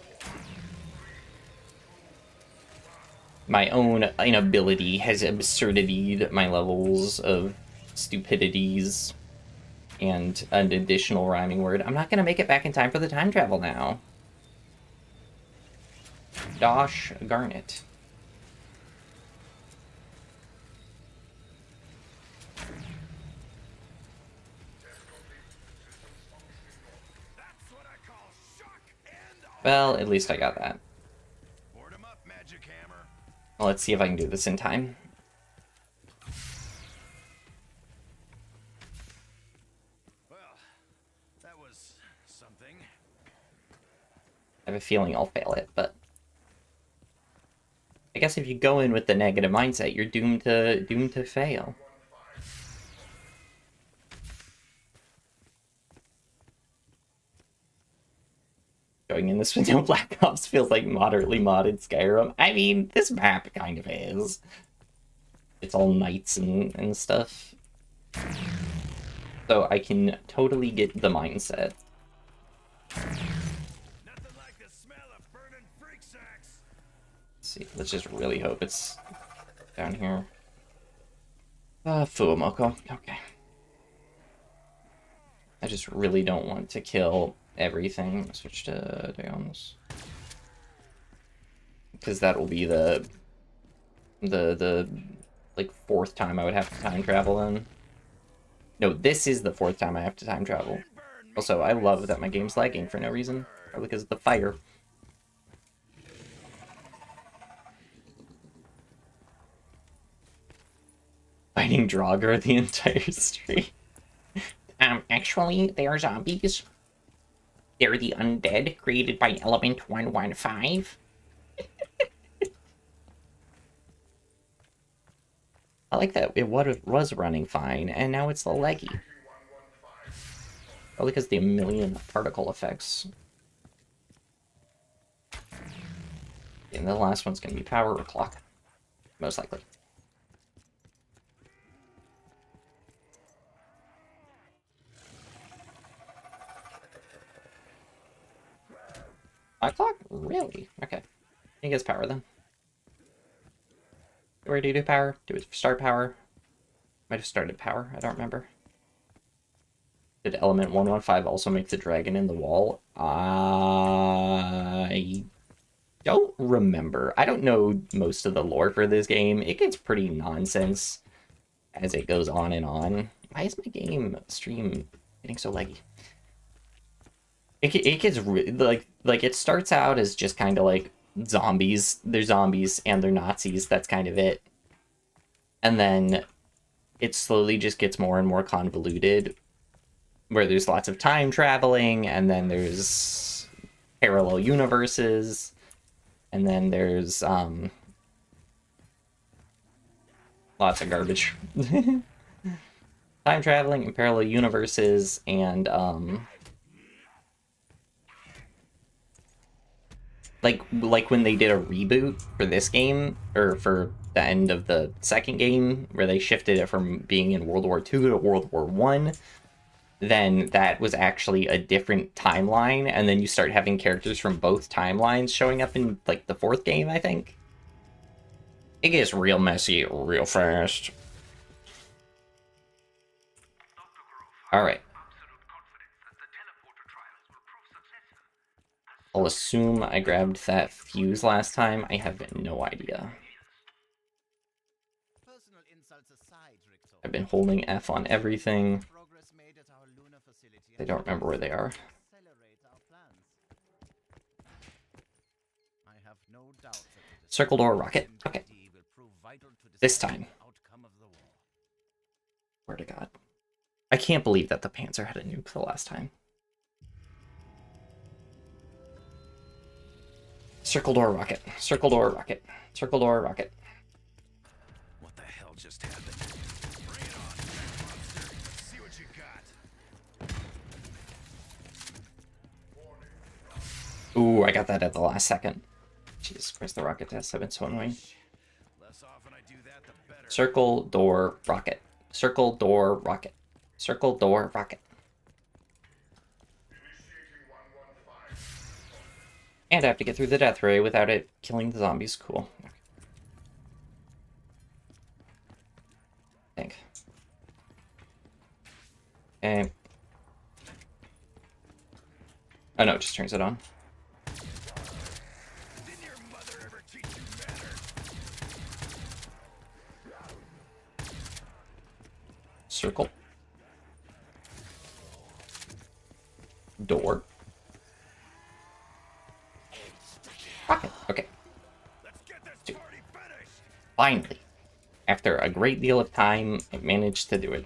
My own inability has absurdityed my levels of stupidities and an additional rhyming word. I'm not going to make it back in time for the time travel now. Dosh Garnet. Well, at least I got that. Well, let's see if I can do this in time. Well, that was something. I have a feeling I'll fail it, but I guess if you go in with the negative mindset, you're doomed to fail. Going in this with no Black Ops feels like moderately modded Skyrim. I mean, this map kind of is. It's all knights and stuff. So I can totally get the mindset. Nothing like the smell of burning freak sacks. Let's see, let's just really hope it's down here. Fuamoko. Okay. I just really don't want to kill everything. Switch to Dioms. Because that will be the like fourth time I would have to time travel in. No, this is the fourth time I have to time travel. Also, I love that my game's lagging for no reason. Probably because of the fire. Fighting Draugr the entire street. Actually, they are zombies. They're the undead created by Element 115. I like that it was running fine, and now it's laggy. Probably because of the million particle effects. And the last one's going to be power or clock. Most likely. My clock? Really? Okay. He gets power then. Where do you do power? Do it start power? Might have started power. I don't remember. Did element 115 also make the dragon in the wall? I don't remember. I don't know most of the lore for this game. It gets pretty nonsense as it goes on and on. Why is my game stream getting so laggy? It gets like it starts out as just kind of like zombies. They're zombies and they're Nazis. That's kind of it. And then it slowly just gets more and more convoluted, where there's lots of time traveling, and then there's parallel universes, and then there's lots of garbage. Time traveling and parallel universes, and like when they did a reboot for this game, or for the end of the second game, where they shifted it from being in World War II to World War I, then that was actually a different timeline, and then you start having characters from both timelines showing up in like the fourth game, I think. It gets real messy real fast. Alright. I'll assume I grabbed that fuse last time. I have no idea. Personal insults aside, Richter, I've been holding F on everything. progress made at our lunar facility I don't remember where they are. accelerate our plans. I have no doubt that the Circle door rocket. Okay. MBD will prove vital to This decide time. the outcome of the war. Swear to God. I can't believe that the Panzer had a nuke the last time. Circle door rocket. Circle door rocket. Circle door rocket. What the hell just happened? Bring it on, monster. Let's see what you got. Ooh, I got that at the last second. Jesus Christ, the rocket tests have been so annoying. Less often I do that, the better. Circle door rocket. Circle door rocket. Circle door rocket. And I have to get through the death ray without it killing the zombies. Cool. I think. Okay. Oh no, it just turns it on. Didn't your mother ever teach you manners? Circle. Door. Rocket. Okay. Let's get this party finished. Finally. After a great deal of time, I managed to do it.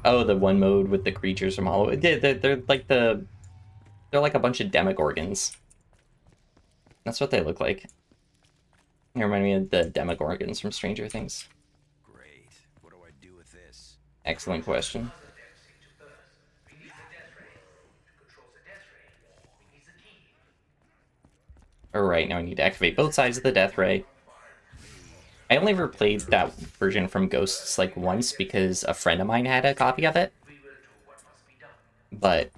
Oh, the one mode with the creatures from Hollow. They're like the... They're like a bunch of Demogorgons. That's what they look like. They remind me of the Demogorgons from Stranger Things. Great. What do I do with this? Excellent question. Alright, now I need to activate both sides of the death ray. I only ever played that version from Ghosts like once because a friend of mine had a copy of it. But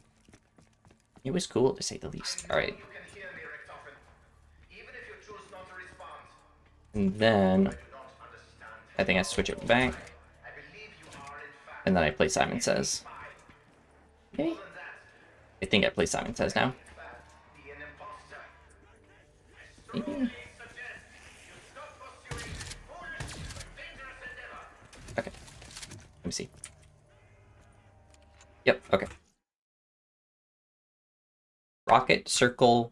it was cool to say the least. Alright. And then I think I switch it back. And then I play Simon Says. Okay. I think I play Simon Says now. Maybe. Okay. Let me see. Yep, okay. Rocket, circle,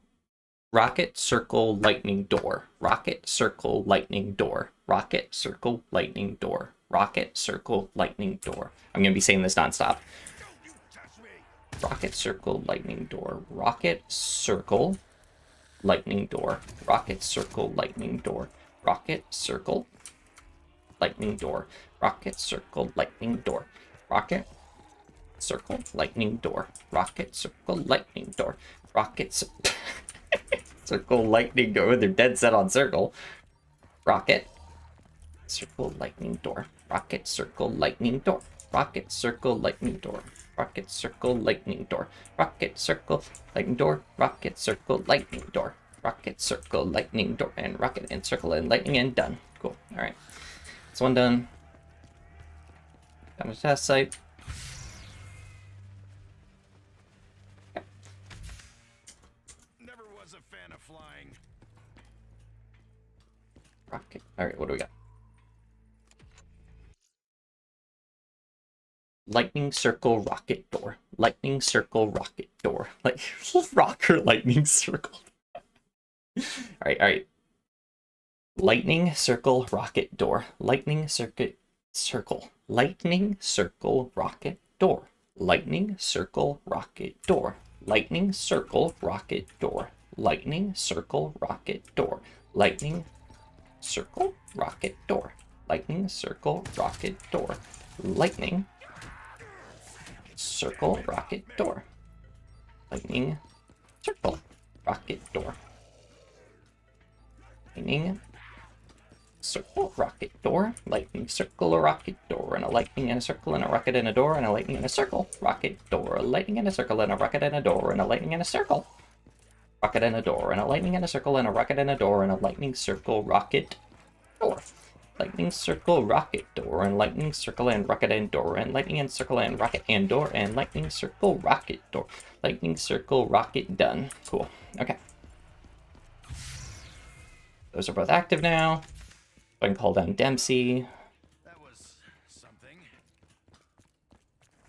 lightning door. Rocket, circle, lightning door. Rocket, circle, lightning door. Rocket, circle, lightning door. I'm gonna be saying this nonstop. Rocket, circle, lightning door. Rocket, circle, lightning door. Rocket, circle, lightning door. Rocket, circle, lightning door. Rocket, circle, lightning door. Rocket, circle, lightning door. Rocket, circle, lightning door. Rocket, circle, lightning door. They're dead set on circle. Rocket, circle, lightning door. Rocket, circle, lightning door. Rocket, circle, lightning door. rocket circle, lightning door. Rocket circle, lightning door. Rocket circle, lightning door. Rocket circle, lightning door, and rocket and circle and lightning and done. Cool. All right. That's one done. Got a test site. Never was a fan of flying. Rocket. All right. What do we got? Lightning circle rocket door. Lightning circle rocket door. Like rocker lightning circle. All right. Lightning circle rocket door. Lightning circle. Lightning circle rocket door. Lightning circle rocket door. Lightning circle rocket door. Lightning circle rocket door. Lightning circle rocket door. Lightning circle rocket door. Lightning circle rocket door. Lightning circle rocket door. Lightning circle rocket door. Lightning circle rocket door. And a lightning and a circle and a rocket and a door and a lightning and a circle rocket door. A lightning and a circle and a rocket and a door and a lightning and a circle rocket and a door and a lightning and a circle and a rocket and a door and a lightning circle rocket door. Lightning circle rocket door and lightning circle and rocket and door and lightning and circle and rocket and door and lightning circle rocket door. Lightning circle rocket done. Cool. Okay. Those are both active now. I can call down Dempsey. That was something.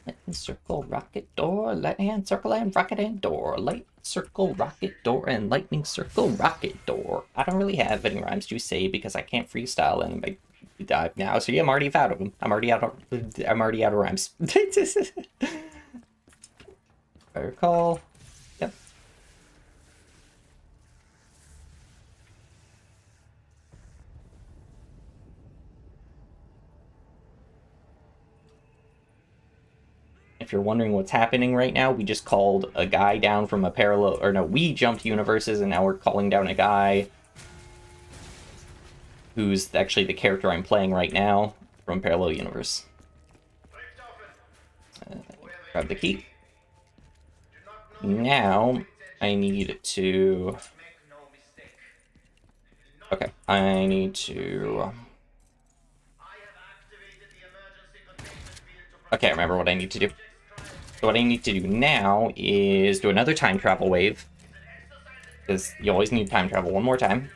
Lightning circle rocket door. Lightning circle and rocket and door. Light circle rocket door and lightning circle rocket door. I don't really have any rhymes to say because I can't freestyle and I dive now. So yeah, I'm already out of them. I'm already out of rhymes. I recall. Yep. If you're wondering what's happening right now, we just called a guy down from a parallel, or no, we jumped universes and now we're calling down a guy who's actually the character I'm playing right now from parallel universe. Grab the key. Now I need to... Okay, I need to... Okay, I remember what I need to do. So what I need to do now is do another time travel wave. Because you always need time travel one more time.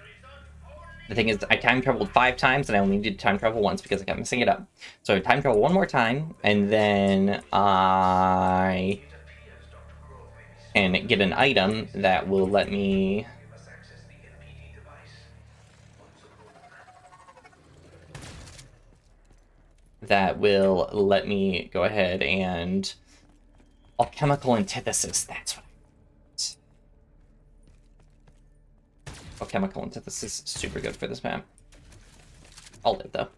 The thing is, I time traveled 5 times and I only needed to time travel once because I kept messing it up. So I time travel one more time and then I can get an item that will let me... That will let me go ahead and... Alchemical antithesis, that's what I want. Alchemical antithesis is super good for this map. I'll live though.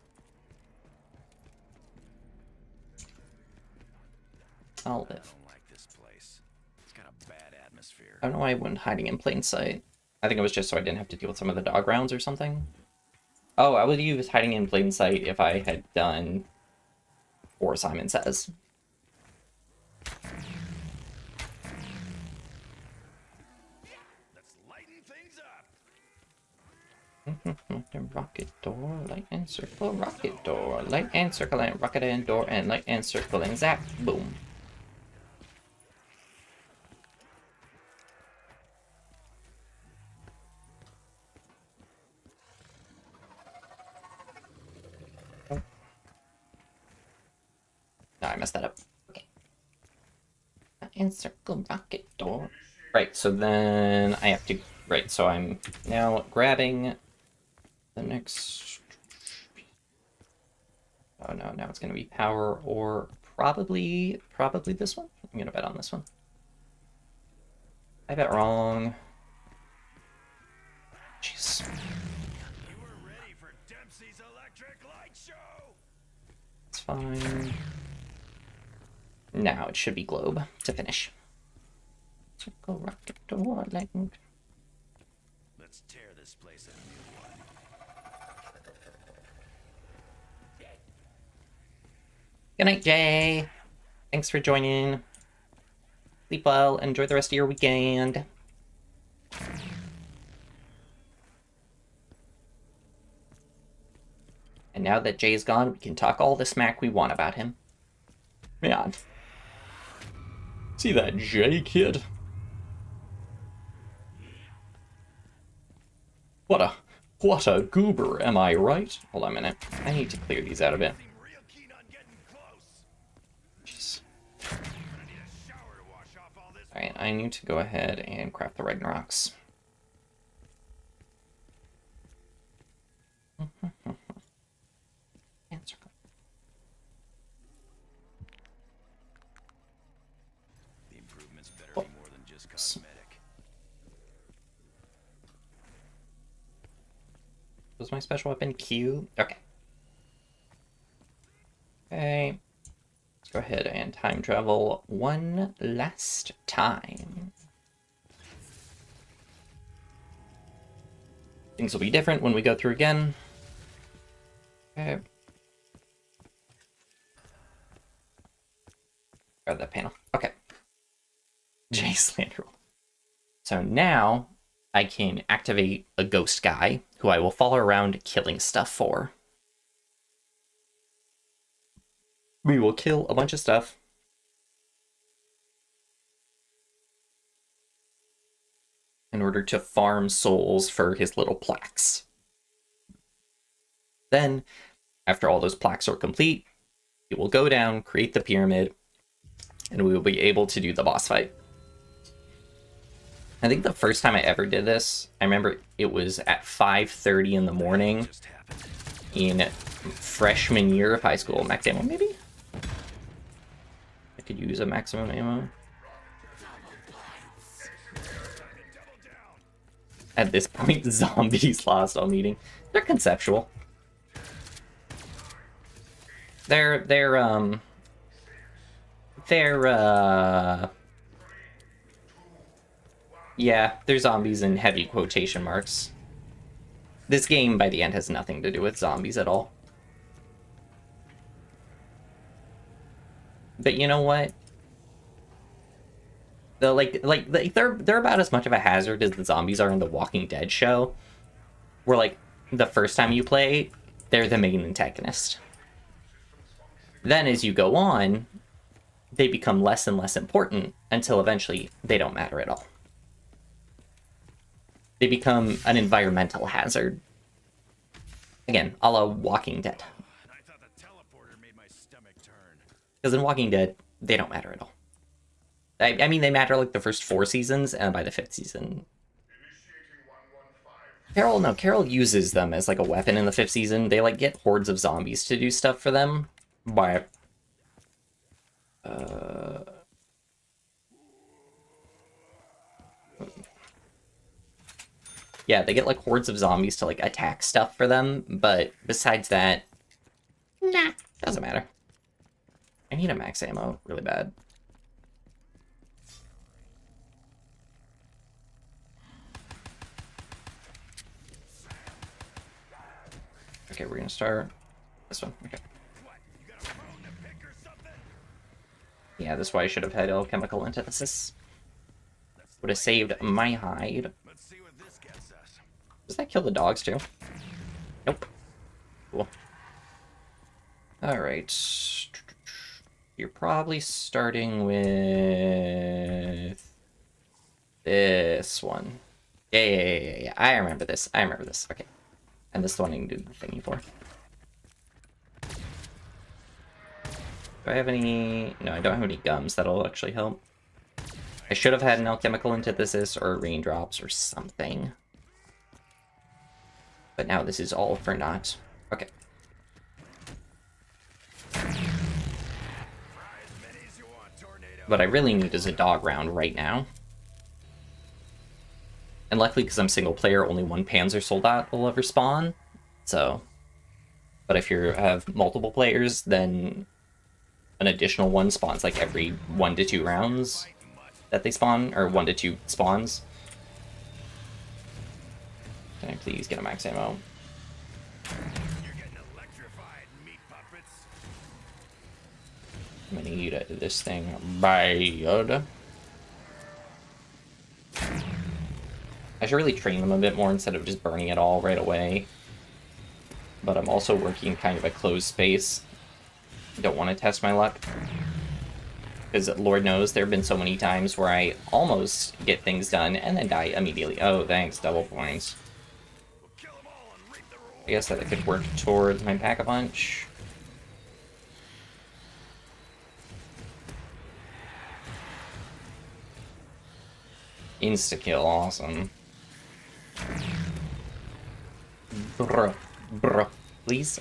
I'll live. I don't like this place. It's got a bad atmosphere. I don't know why I went hiding in plain sight. I think it was just so I didn't have to deal with some of the dog rounds or something. Oh, I would use hiding in plain sight if I had done or Simon Says. Let's lighten things up. Rocket door, light and circle, rocket door, light and circle and rocket and door and light and circle and zap, boom. Oh. No, I messed that up. Okay. Light and circle, rocket door. Right, so then I have to... Right, so I'm now grabbing the next... Oh no, now it's going to be power or probably this one. I'm going to bet on this one. I bet wrong. Jeez. You were ready for Dempsey's electric light show. It's fine. Now it should be globe to finish. Circle, rocket, door, lightning. Let's tear this place a new one. Good night, Jay. Thanks for joining. Sleep well. Enjoy the rest of your weekend. And now that Jay's gone, we can talk all the smack we want about him. Man. See that Jay kid? What a goober, am I right? Hold on a minute. I need to clear these out a bit. Jeez. Alright, I need to go ahead and craft the Ragnaroks. The improvements better be more than just cosmetic. Was my special weapon Q? Okay. Okay. Let's go ahead and time travel one last time. Things will be different when we go through again. Okay. Grab that panel. Okay. J Slander. So now I can activate a ghost guy who I will follow around killing stuff for. We will kill a bunch of stuff. In order to farm souls for his little plaques. Then, after all those plaques are complete, we will go down, create the pyramid, and we will be able to do the boss fight. I think the first time I ever did this, I remember it was at 5:30 in the morning in freshman year of high school. Max ammo, maybe? I could use a maximum ammo. At this point, zombies lost all meeting. They're conceptual. Yeah, they're zombies in heavy quotation marks. This game, by the end, has nothing to do with zombies at all. But you know what? They're about as much of a hazard as the zombies are in the Walking Dead show. Where, like, the first time you play, they're the main antagonist. Then, as you go on, they become less and less important until eventually they don't matter at all. They become an environmental hazard. Again, a la Walking Dead. I thought the teleporter made my stomach turn. Because in Walking Dead, they don't matter at all. I mean, they matter like the first 4 seasons, and by the 5th season... Carol uses them as like a weapon in the 5th season. They like get hordes of zombies to do stuff for them. But... yeah, they get like hordes of zombies to like attack stuff for them, but besides that, nah, doesn't matter. I need a max ammo really bad. Okay, we're gonna start this one. Okay. Yeah, that's why I should have had alchemical antithesis. Would have saved my hide. Let's see what this gets us. Does that kill the dogs too? Nope. Cool. Alright. You're probably starting with this one. Yeah. I remember this. Okay. And this one I can do the thingy for. Do I have any... No, I don't have any gums that'll actually help. I should have had an alchemical antithesis or raindrops or something. But now this is all for naught. Okay. What I really need is a dog round right now. And luckily, because I'm single player, only one Panzer Soldat will ever spawn. So, but if you have multiple players, then an additional one spawns like every 1 to 2 rounds that they spawn, or 1 to 2 spawns. Can I please get a max ammo? You're getting electrified, meat puppets. I'm gonna need this thing bad. I should really train them a bit more instead of just burning it all right away. But I'm also working in kind of a closed space. Don't want to test my luck. Because Lord knows there have been so many times where I almost get things done and then die immediately. Oh, thanks, double points. I guess that I could work towards my Pack-a-Punch. Insta-kill, awesome. Bruh. Bruh. Please.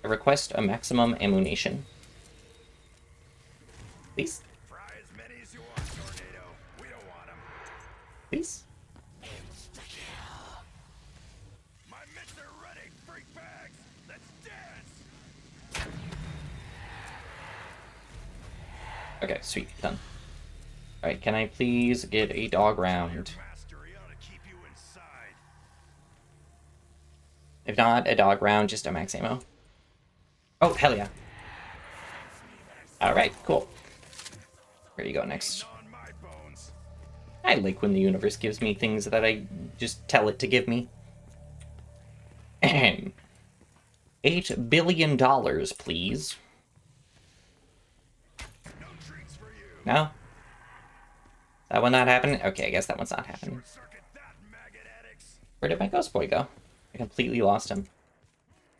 I request a maximum ammunition. Please. Fry as many as you want, Tornado. We don't want them. Please. My mitts are ready, freak bags. Let's dance. Okay, sweet, done. Alright, can I please get a dog round? Mastery ought to keep you inside. If not a dog round, just a max ammo. Oh, hell yeah. Alright, cool. Where do you go next? On my bones. I like when the universe gives me things that I just tell it to give me. Ahem. $8 billion, please. No treats for you. No? That one not happening? Okay, I guess that one's not happening. Circuit that, maggot addicts. Where did my ghost boy go? I completely lost him.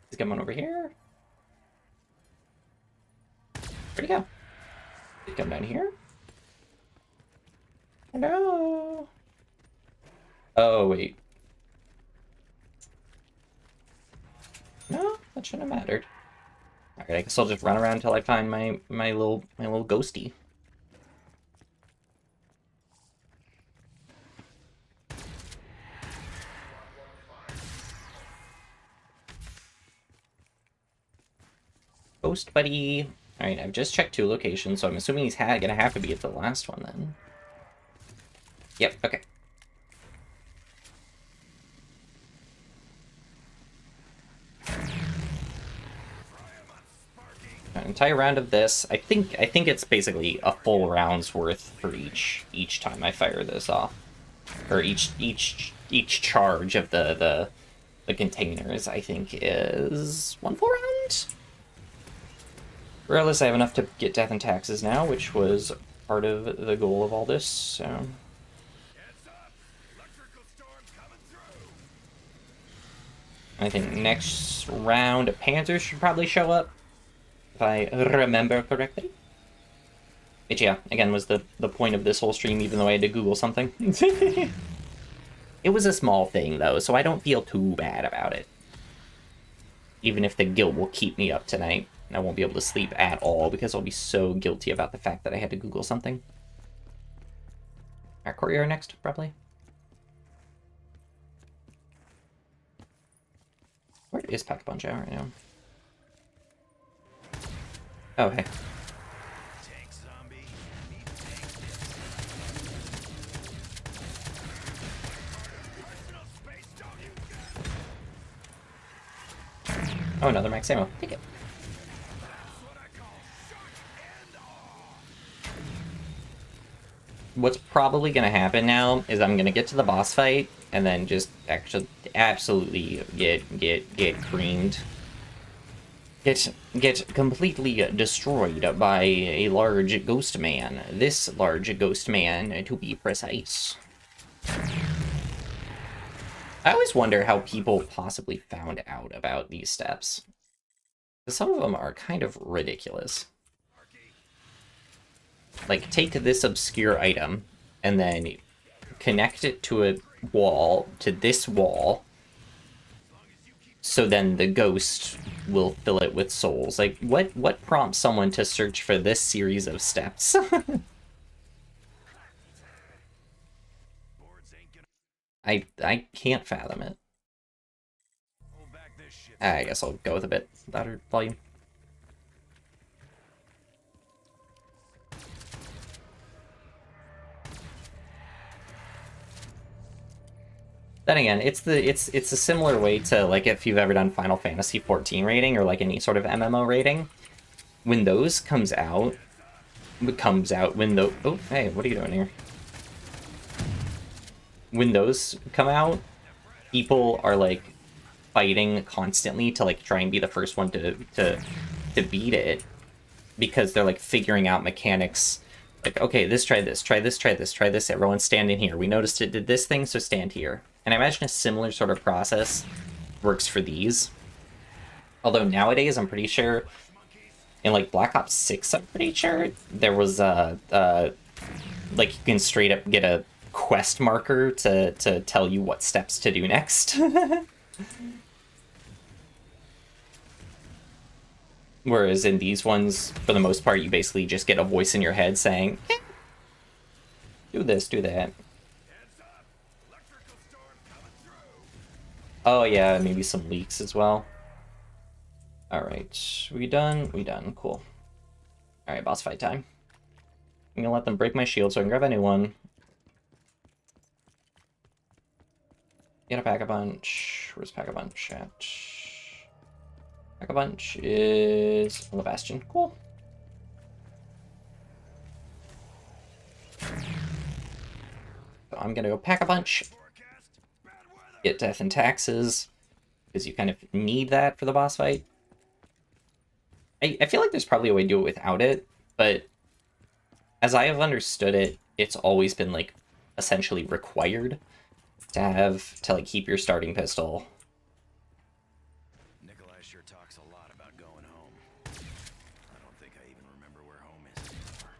He's coming over here. Where'd he go? Did he come down here? Hello? Oh, wait. No, that shouldn't have mattered. Alright, I guess I'll just run around until I find my little ghosty. Ghost buddy. Alright, I've just checked 2 locations, so I'm assuming he's gonna have to be at the last one then. Yep, okay. An entire round of this. I think it's basically a full round's worth for each time I fire this off. Or each charge of the containers, I think, is 1 full round? Regardless, I have enough to get death and taxes now, which was part of the goal of all this, so... Heads up. Electrical storm coming through. I think next round, Panthers should probably show up, if I remember correctly. Which, yeah, again, was the point of this whole stream, even though I had to Google something. It was a small thing, though, so I don't feel too bad about it. Even if the guilt will keep me up tonight. I won't be able to sleep at all because I'll be so guilty about the fact that I had to Google something. Alright, Courier next, probably. Where is Pack-a-Punch at right now? Oh, hey. Tank zombie. Need personal space, don't you? Oh, another max ammo. Take it. What's probably going to happen now is I'm going to get to the boss fight and then just actually absolutely get creamed. Get completely destroyed by a large ghost man. This large ghost man, to be precise. I always wonder how people possibly found out about these steps. Some of them are kind of ridiculous. Like, take this obscure item, and then connect it to a wall, to this wall, so then the ghost will fill it with souls. Like, what prompts someone to search for this series of steps? I can't fathom it. I guess I'll go with a bit louder volume. Then again, it's a similar way to, like, if you've ever done Final Fantasy 14 rating or like any sort of MMO rating. When those comes out when the oh, hey, what are you doing here? when those come out, people are like fighting constantly to like try and be the first one to beat it, because they're like figuring out mechanics. Like, okay, try this, try this, try this, try this. Everyone stand in here. We noticed it did this thing, so stand here. And I imagine a similar sort of process works for these. Although nowadays, I'm pretty sure in like Black Ops 6, I'm pretty sure there was like you can straight up get a quest marker to tell you what steps to do next. Whereas in these ones, for the most part, you basically just get a voice in your head saying, eh, do this, do that. Oh yeah, maybe some leaks as well. Alright, we done? We done, cool. Alright, boss fight time. I'm gonna let them break my shield so I can grab a new one. Get a Pack-a-Punch. Where's Pack-a-Punch at? Pack-a-Punch is on the Bastion. Cool. So I'm gonna go Pack-a-Punch. Get Death and Taxes, because you kind of need that for the boss fight. I feel like there's probably a way to do it without it, but as I have understood it, it's always been like essentially required to have to like keep your starting pistol. Nikolai sure talks a lot about going home. I don't think I even remember where home is anymore.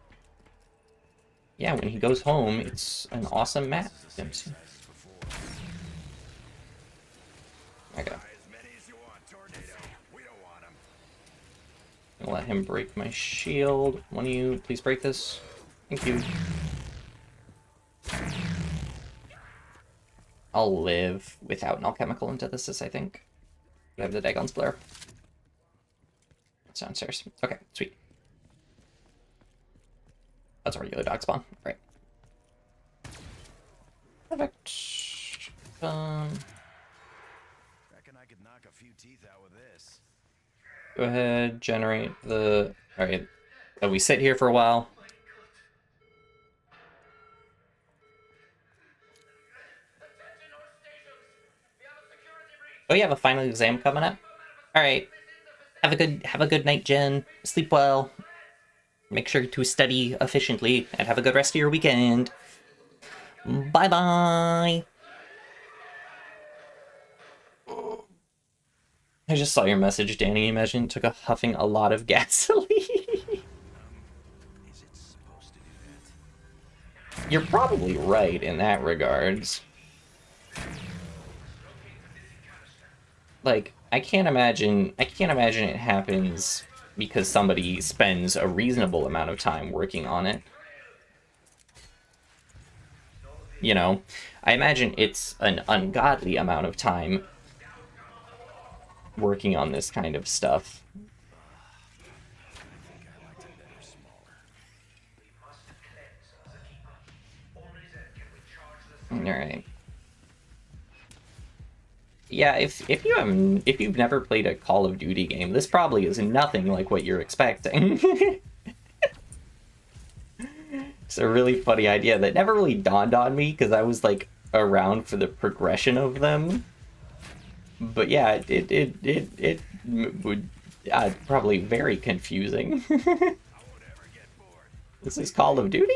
Yeah, when he goes home, it's an awesome map. Okay. I'll let him break my shield. One of you, please break this. Thank you. I'll live without an alchemical antithesis, I think. I have the Dagon's Blare. It's downstairs. Okay, sweet. That's a regular dog spawn. Right. Perfect. Reckon I could knock a few teeth out with this. Go ahead, generate the... Alright. So we sit here for a while. Oh, you have a final exam coming up? Alright. Have a good night, Jen. Sleep well. Make sure to study efficiently and have a good rest of your weekend. Bye-bye. I just saw your message, Danny. Imagine it took a huffing a lot of gasoline. Is it supposed to do that? You're probably right in that regards. Like, I can't imagine it happens because somebody spends a reasonable amount of time working on it. You know, I imagine it's an ungodly amount of time working on this kind of stuff. Alright. Yeah, if you've never played a Call of Duty game, this probably is nothing like what you're expecting. It's a really funny idea that never really dawned on me because I was like around for the progression of them. But yeah, it would probably very confusing. This is Call of Duty?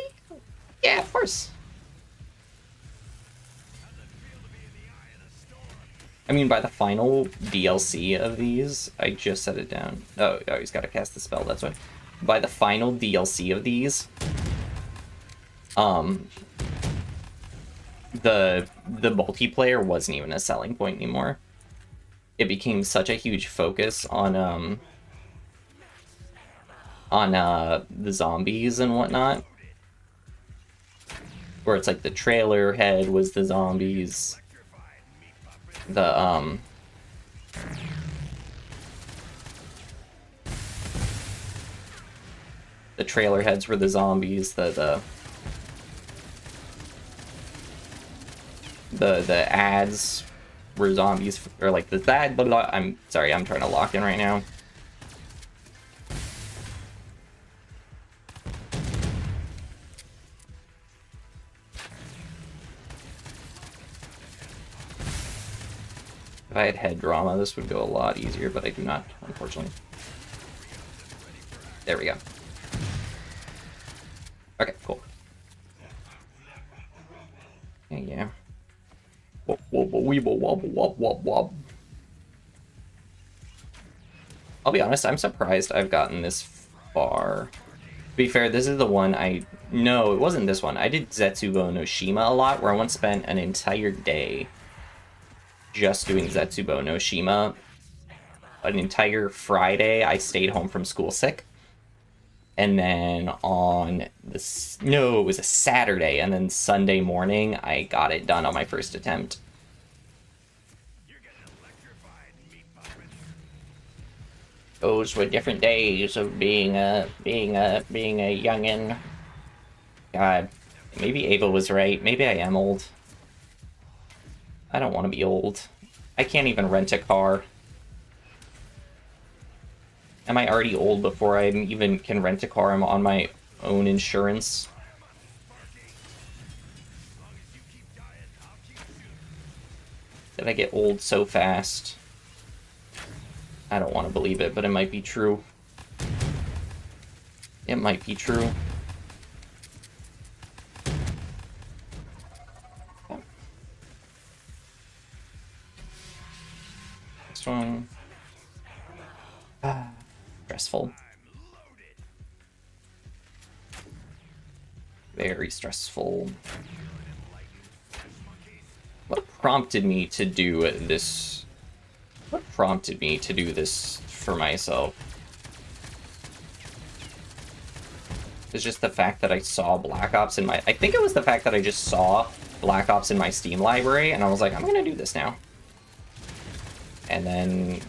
Yeah, of course. I mean, by the final DLC of these, I just set it down. Oh, he's got to cast the spell, that's why. By the final DLC of these, the multiplayer wasn't even a selling point anymore. It became such a huge focus on the zombies and whatnot, where it's like the trailer head was the zombies. The trailer heads were the zombies. The ads were zombies, or like the ad. Blah, blah, I'm sorry, I'm trying to lock in right now. If I had head drama, this would go a lot easier, but I do not, unfortunately. There we go. Okay, cool. Yeah. Wobble, wobble, weeble, wobble, wobble, wobble, wobble. I'll be honest, I'm surprised I've gotten this far. To be fair, this is the one I... No, it wasn't this one. I did Zetsubo no Shima a lot, where I once spent an entire day just doing Zetsubo no Shima. An entire Friday, I stayed home from school sick. And then on this... No, it was a Saturday, and then Sunday morning, I got it done on my first attempt. Those were different days of being a youngin'. God, maybe Ava was right. Maybe I am old. I don't want to be old. I can't even rent a car. Am I already old before I even can rent a car? I'm on my own insurance. Did I get old so fast? I don't want to believe it, but it might be true. It might be true. Next one. Stressful. Very stressful. What prompted me to do this? What prompted me to do this for myself? It's just the fact that I saw Black Ops in my... I think it was the fact that I just saw Black Ops in my Steam library, and I was like, I'm gonna do this now. And then...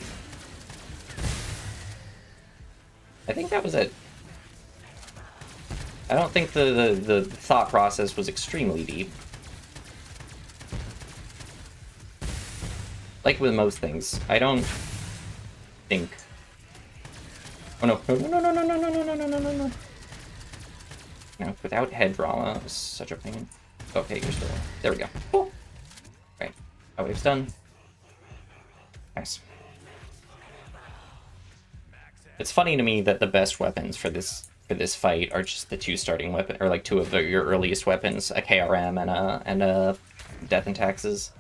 I think that was it. I don't think the thought process was extremely deep. Like with most things, I don't think... Oh no, no, no, no, no, no, no, no, no, no, no, no, no. No, without head drama, it was such a pain. Okay, you're still... There we go. Cool. Right, that wave's done. Nice. It's funny to me that the best weapons for this fight are just the two starting weapons, or like two of your earliest weapons, a KRM and a Death and Taxes.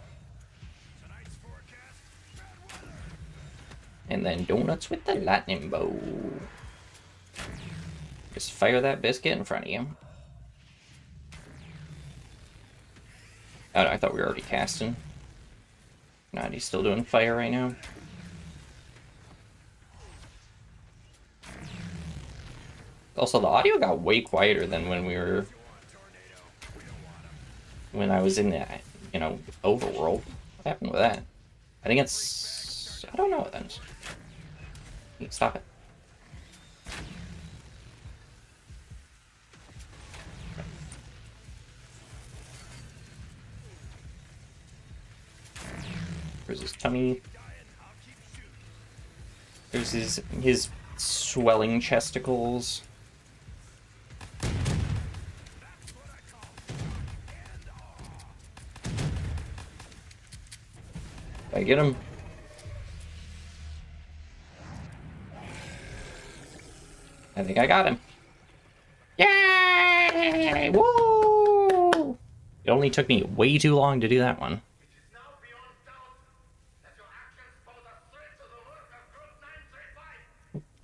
And then donuts with the lightning bow. Just fire that biscuit in front of you. Oh, I thought we were already casting. Not, he's still doing fire right now. Also, the audio got way quieter than when we were... When I was in the, you know, overworld. What happened with that? I think it's... I don't know what that is. Stop it. There's his tummy. There's his swelling chesticles. Did I get him? I think I got him. Yay! Woo! It only took me way too long to do that one.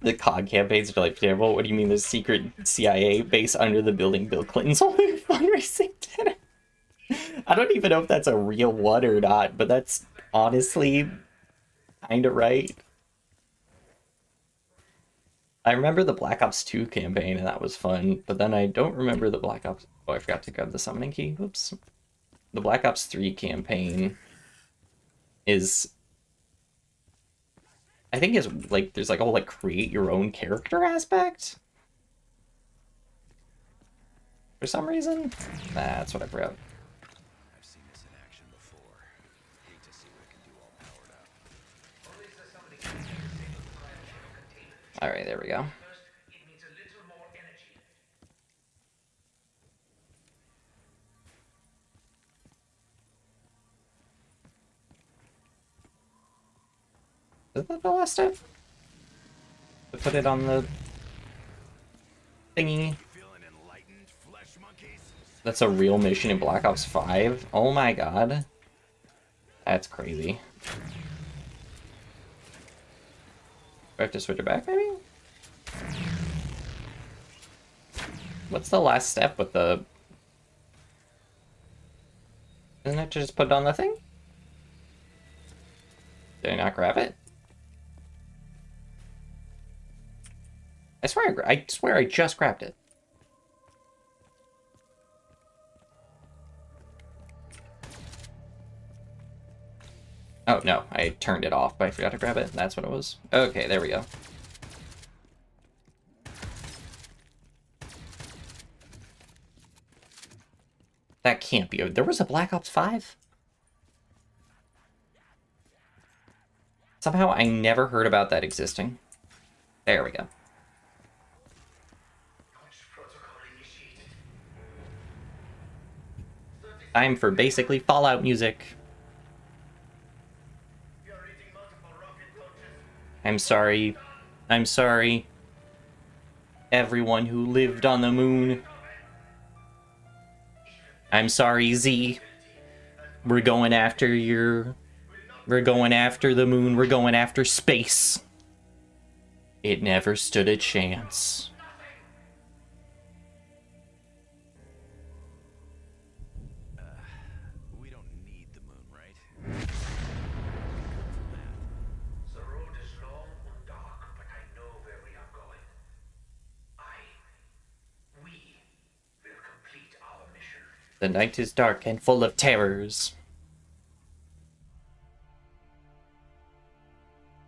The COD campaigns are like terrible. What do you mean there's secret CIA base under the building Bill Clinton's holding fundraising dinner? I don't even know if that's a real one or not, but that's honestly kind of right. I remember the Black Ops 2 campaign, and that was fun, but then I don't remember the Black Ops... Oh, I forgot to grab the summoning key. Oops. The Black Ops 3 campaign is... I think is like there's like a whole like create your own character aspect for some reason. That's what I forgot. I've seen this in action before. Hate to see what it can do all powered up. All right, there we go. Isn't that the last step? To put it on the thingy. Feeling enlightened, flesh monkeys? That's a real mission in Black Ops 5? Oh my god. That's crazy. Do I have to switch it back, maybe? What's the last step with the... Isn't it to just put it on the thing? Did I not grab it? I swear I just grabbed it. Oh, no. I turned it off, but I forgot to grab it. That's what it was. Okay, there we go. That can't be... There was a Black Ops 5? Somehow I never heard about that existing. There we go. Time for basically Fallout music. I'm sorry. I'm sorry. Everyone who lived on the moon. I'm sorry, Z. We're going after your... We're going after the moon. We're going after space. It never stood a chance. We don't need the moon, right? The road is long and dark, but I know where we are going. We will complete our mission. The night is dark and full of terrors.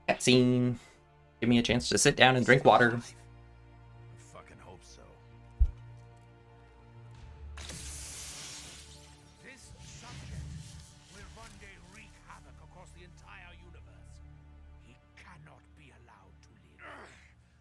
Cutscene. Give me a chance to sit down and drink water. I fucking hope so. This subject will one day wreak havoc across the entire universe. He cannot be allowed to live.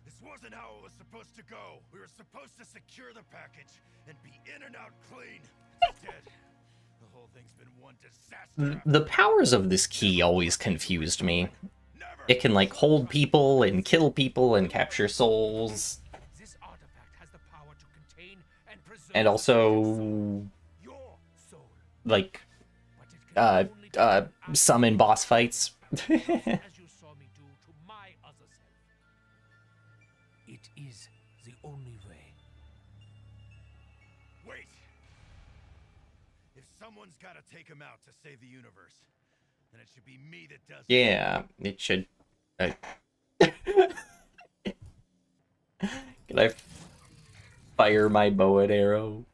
This wasn't how it was supposed to go. We were supposed to secure the package and be in and out clean. Instead, the whole thing's been one disaster. The powers of this key always confused me. Never. It can, like, hold people and kill people and capture souls. This artifact has the power to contain and preserve And also, your soul. like, But it can only be done summon boss fights. as you saw me do to my other self. It is the only way. Wait. If someone's got to take him out to save the universe, then it should be me that does it. Yeah, it should... Can I fire my bow and arrow?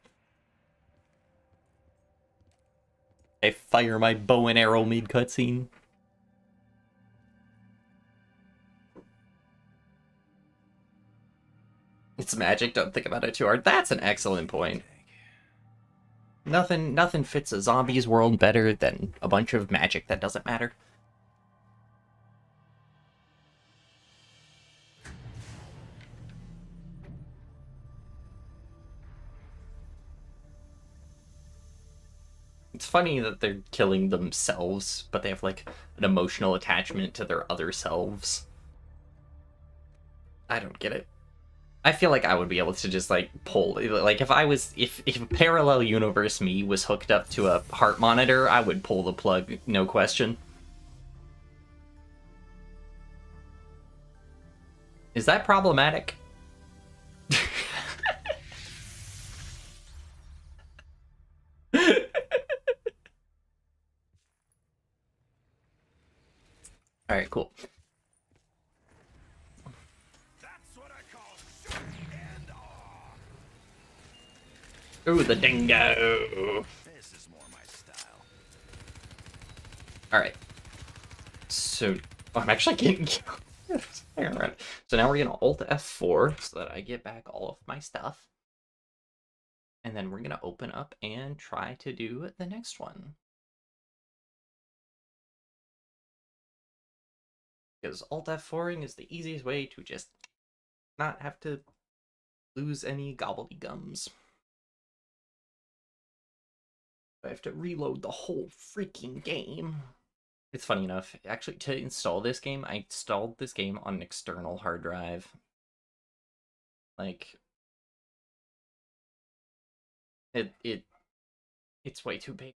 I fire my bow and arrow mid-cutscene. It's magic, don't think about it too hard. That's an excellent point. Nothing fits a zombie's world better than a bunch of magic that doesn't matter. It's funny that they're killing themselves, but they have, like, an emotional attachment to their other selves. I don't get it. I feel like I would be able to just, like, pull... Like, if a parallel universe me was hooked up to a heart monitor, I would pull the plug, no question. Is that problematic? Alright, cool. That's what I call shock and awe. Ooh, the dingo! This is more my style. Alright. So, I'm actually getting killed. Hang on. So now we're gonna Alt F4 so that I get back all of my stuff. And then we're gonna open up and try to do the next one. Because Alt F4ing is the easiest way to just not have to lose any gobbledygums. I have to reload the whole freaking game. It's funny enough. Actually, to install this game, I installed this game on an external hard drive. Like, it's way too big.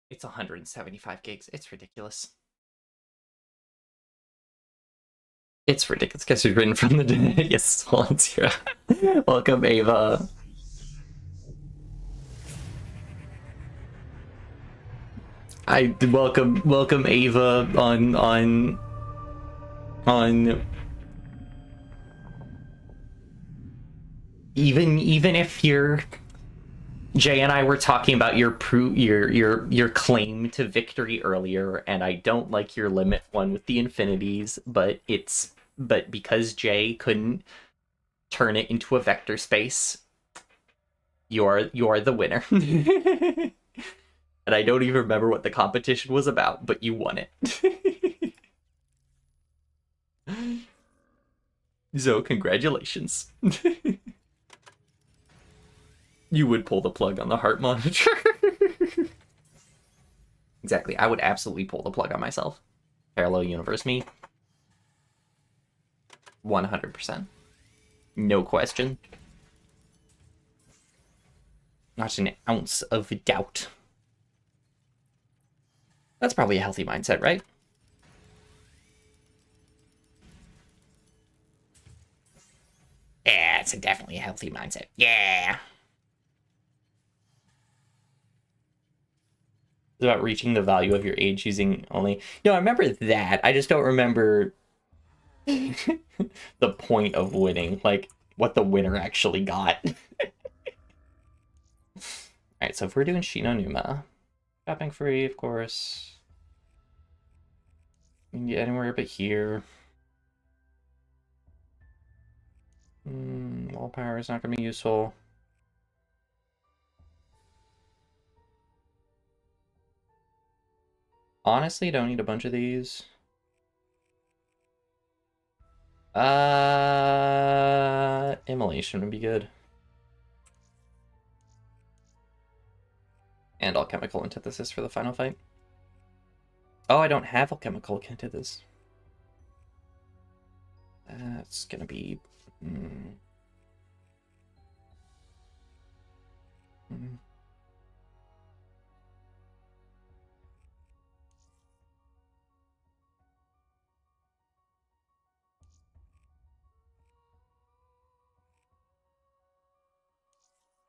It's 175 gigs. It's ridiculous. It's ridiculous because you've written from the dead. Yes, Volunteer. Welcome, Ava. I welcome Ava on even if you're Jay and I were talking about your claim to victory earlier, and I don't like your limit one with the infinities, but because Jay couldn't turn it into a vector space, you're the winner. And I don't even remember what the competition was about, but you won it. So congratulations. You would pull the plug on the heart monitor. Exactly. I would absolutely pull the plug on myself. Parallel universe me. 100%. No question. Not an ounce of doubt. That's probably a healthy mindset, right? Yeah, it's definitely a healthy mindset. Yeah. It's about reaching the value of your age using only... No, I remember that. I just don't remember the point of winning. Like, what the winner actually got. Alright, so if we're doing Shinonuma, shopping free, of course. You can get anywhere but here. Wall power is not going to be useful. Honestly, don't need a bunch of these. Immolation would be good. And alchemical antithesis for the final fight. Oh, I don't have alchemical antithesis. That's gonna be...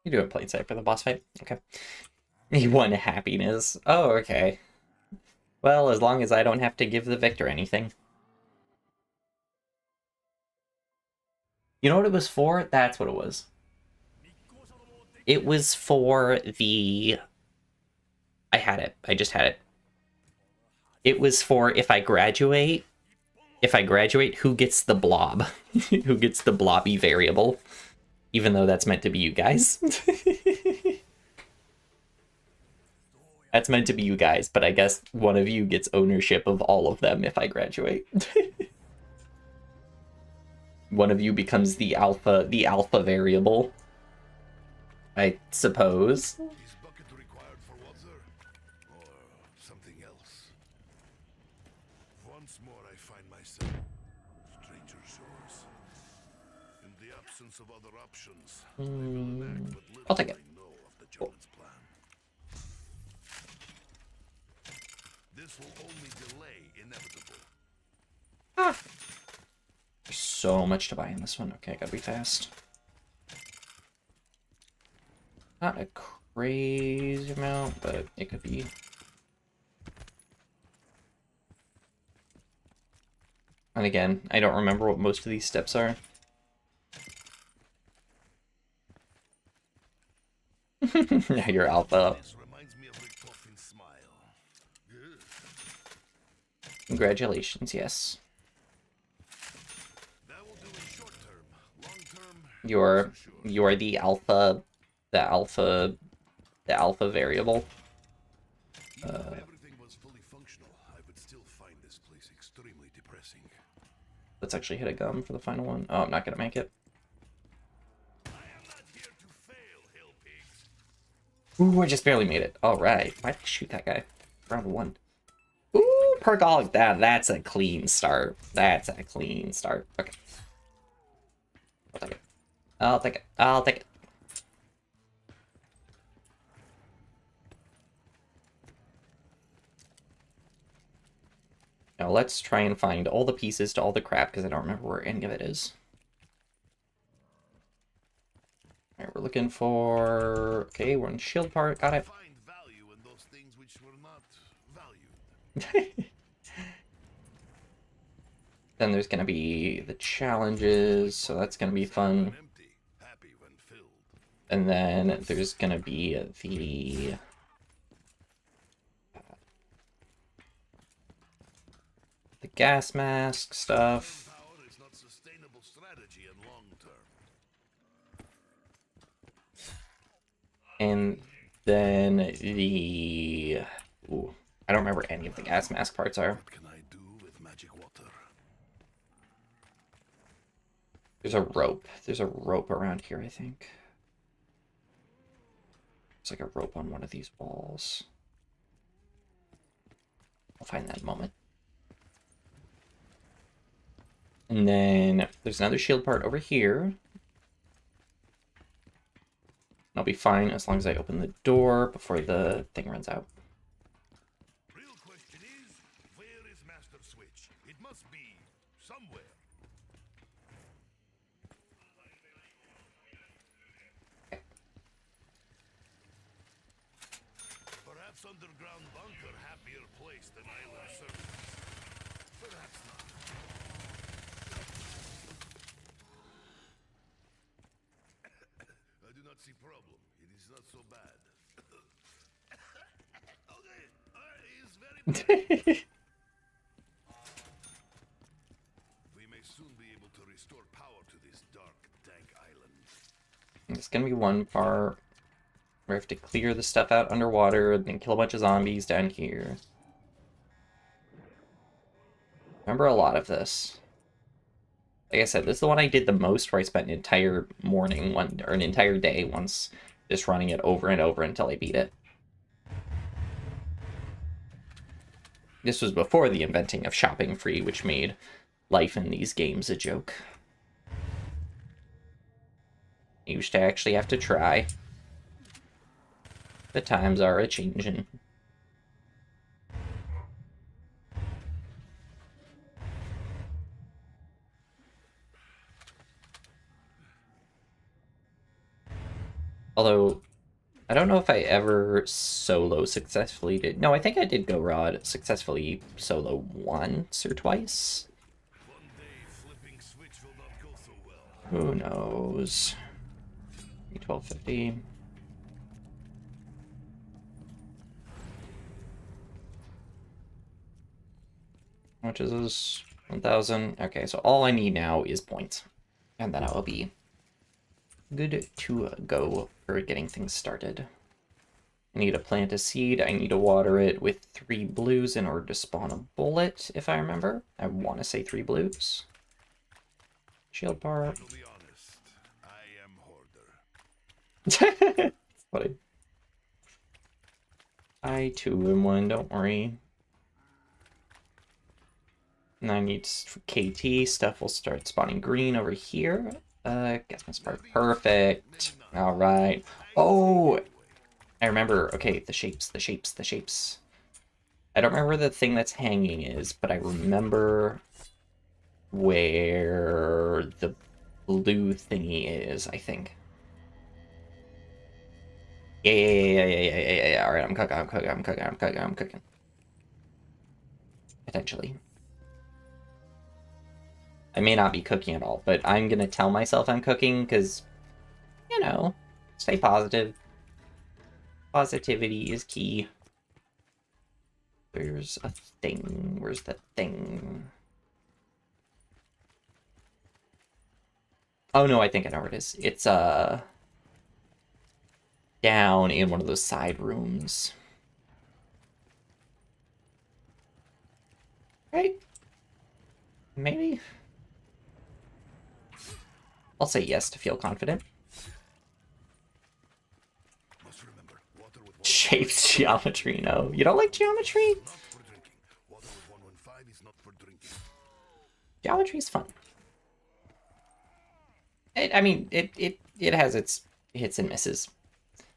You do a plain sight for the boss fight? Okay. You won happiness. Oh, okay. Well, as long as I don't have to give the victor anything. You know what it was for? That's what it was. It was for the... I had it. I just had it. It was for if I graduate, who gets the blob? Who gets the blobby variable? Even though that's meant to be you guys. That's meant to be you guys, but I guess one of you gets ownership of all of them if I graduate. One of you becomes the alpha variable, I suppose. Is bucket required for water? Or something else? Once more I find myself stranger shores. In the absence of other options, I will lack what little I'll take it. I know of the Germans' plan. This will only delay inevitable. There's so much to buy in this one. Okay, gotta be fast. Not a crazy amount, but it could be. And again, I don't remember what most of these steps are. Now you're alpha. This reminds me of Richtofen's smile. Congratulations, yes. That will do in short term. Long term, You're the alpha variable. even if everything was fully functional, I would still find this place extremely depressing. Let's actually hit a gum for the final one. Oh, I'm not gonna make it. I am not here to fail, hill pigs. Ooh, I just barely made it. All right. Why did I shoot that guy? Round one. Ooh, per dog, that's a clean start. That's a clean start. Okay. I'll take it. I'll take it. I'll take it. Now let's try and find all the pieces to all the crap, because I don't remember where any of it is. Alright, we're looking for... Okay, we're in shield part. Got it. Find value in those things which were not valued. Then there's going to be the challenges, so that's going to be fun. Empty, happy when filled. And then there's going to be the gas mask stuff. Power is not sustainable strategy in long term. And then the... Ooh, I don't remember any of the gas mask parts are. What can I do with magic water? There's a rope. There's a rope around here, I think. There's like a rope on one of these walls. I'll find that in a moment. And then there's another shield part over here. I'll be fine as long as I open the door before the thing runs out. Real question is, where is Master Switch? It must be somewhere. Perhaps underground bunker, happier place than island surface. Perhaps not. I do not see problem. It is not so bad. Okay, it's very bad. We may soon be able to restore power to this dark, dank island. There's gonna be one part where I have to clear the stuff out underwater and then kill a bunch of zombies down here. Remember a lot of this. Like I said, this is the one I did the most, where I spent an entire morning, or an entire day once, just running it over and over until I beat it. This was before the inventing of shopping free, which made life in these games a joke. You used to actually have to try. The times are a-changin'. Although, I don't know if I ever solo successfully did... No, I think I did Go Rod successfully solo once or twice. One day, flipping switch will not go so well. Who knows? 1250. How much is this? 1,000. Okay, so all I need now is points. And then I will be good to go for getting things started. I need to plant a seed. I need to water it with 3 blues in order to spawn a bullet, if I remember. I want to say 3 blues. Shield part. To be honest, I am hoarder. It's funny. I too am one, don't worry. And I need KT. Stuff will start spawning green over here. Gas mask part. Perfect. Alright. Oh! I remember. Okay, the shapes. I don't remember where the thing that's hanging is, but I remember where the blue thingy is, I think. Yeah. Alright, I'm cooking. Potentially. I may not be cooking at all, but I'm gonna tell myself I'm cooking, because, you know, stay positive. Positivity is key. There's a thing. Where's the thing? Oh no, I think I know where it is. It's down in one of those side rooms. Right? Maybe? I'll say yes to feel confident. Must remember, water with water. Shapes geometry, no. You don't like geometry? Not for drinking. Water with one Geometry's fun. I mean, it has its hits and misses.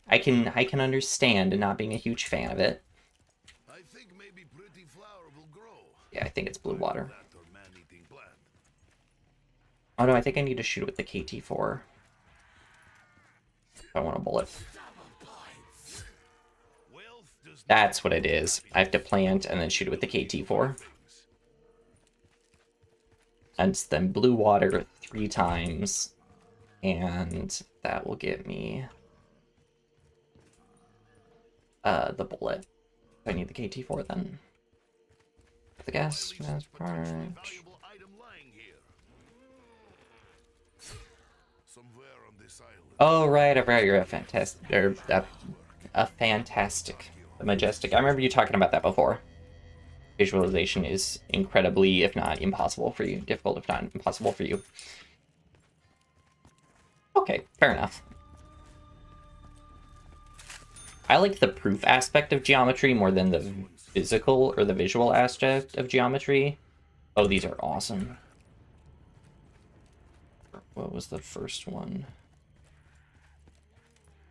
I can understand not being a huge fan of it. I think maybe pretty flower will grow. Yeah, I think it's blue water. That or man-eating plant. Oh no, I think I need to shoot it with the KT4. If I want a bullet. Wealth does That's what it is. I have to plant and then shoot it with the KT4. And then blue water 3 times. And that will get me the bullet. I need the KT4 then. The gas mass part. valuable item lying here. Somewhere on this island. Oh right, you're a fantastic, or a fantastic, a majestic. I remember you talking about that before. Visualization is incredibly, if not impossible for you, difficult if not impossible for you. Okay, fair enough. I like the proof aspect of geometry more than the physical or the visual aspect of geometry. Oh, these are awesome. What was the first one?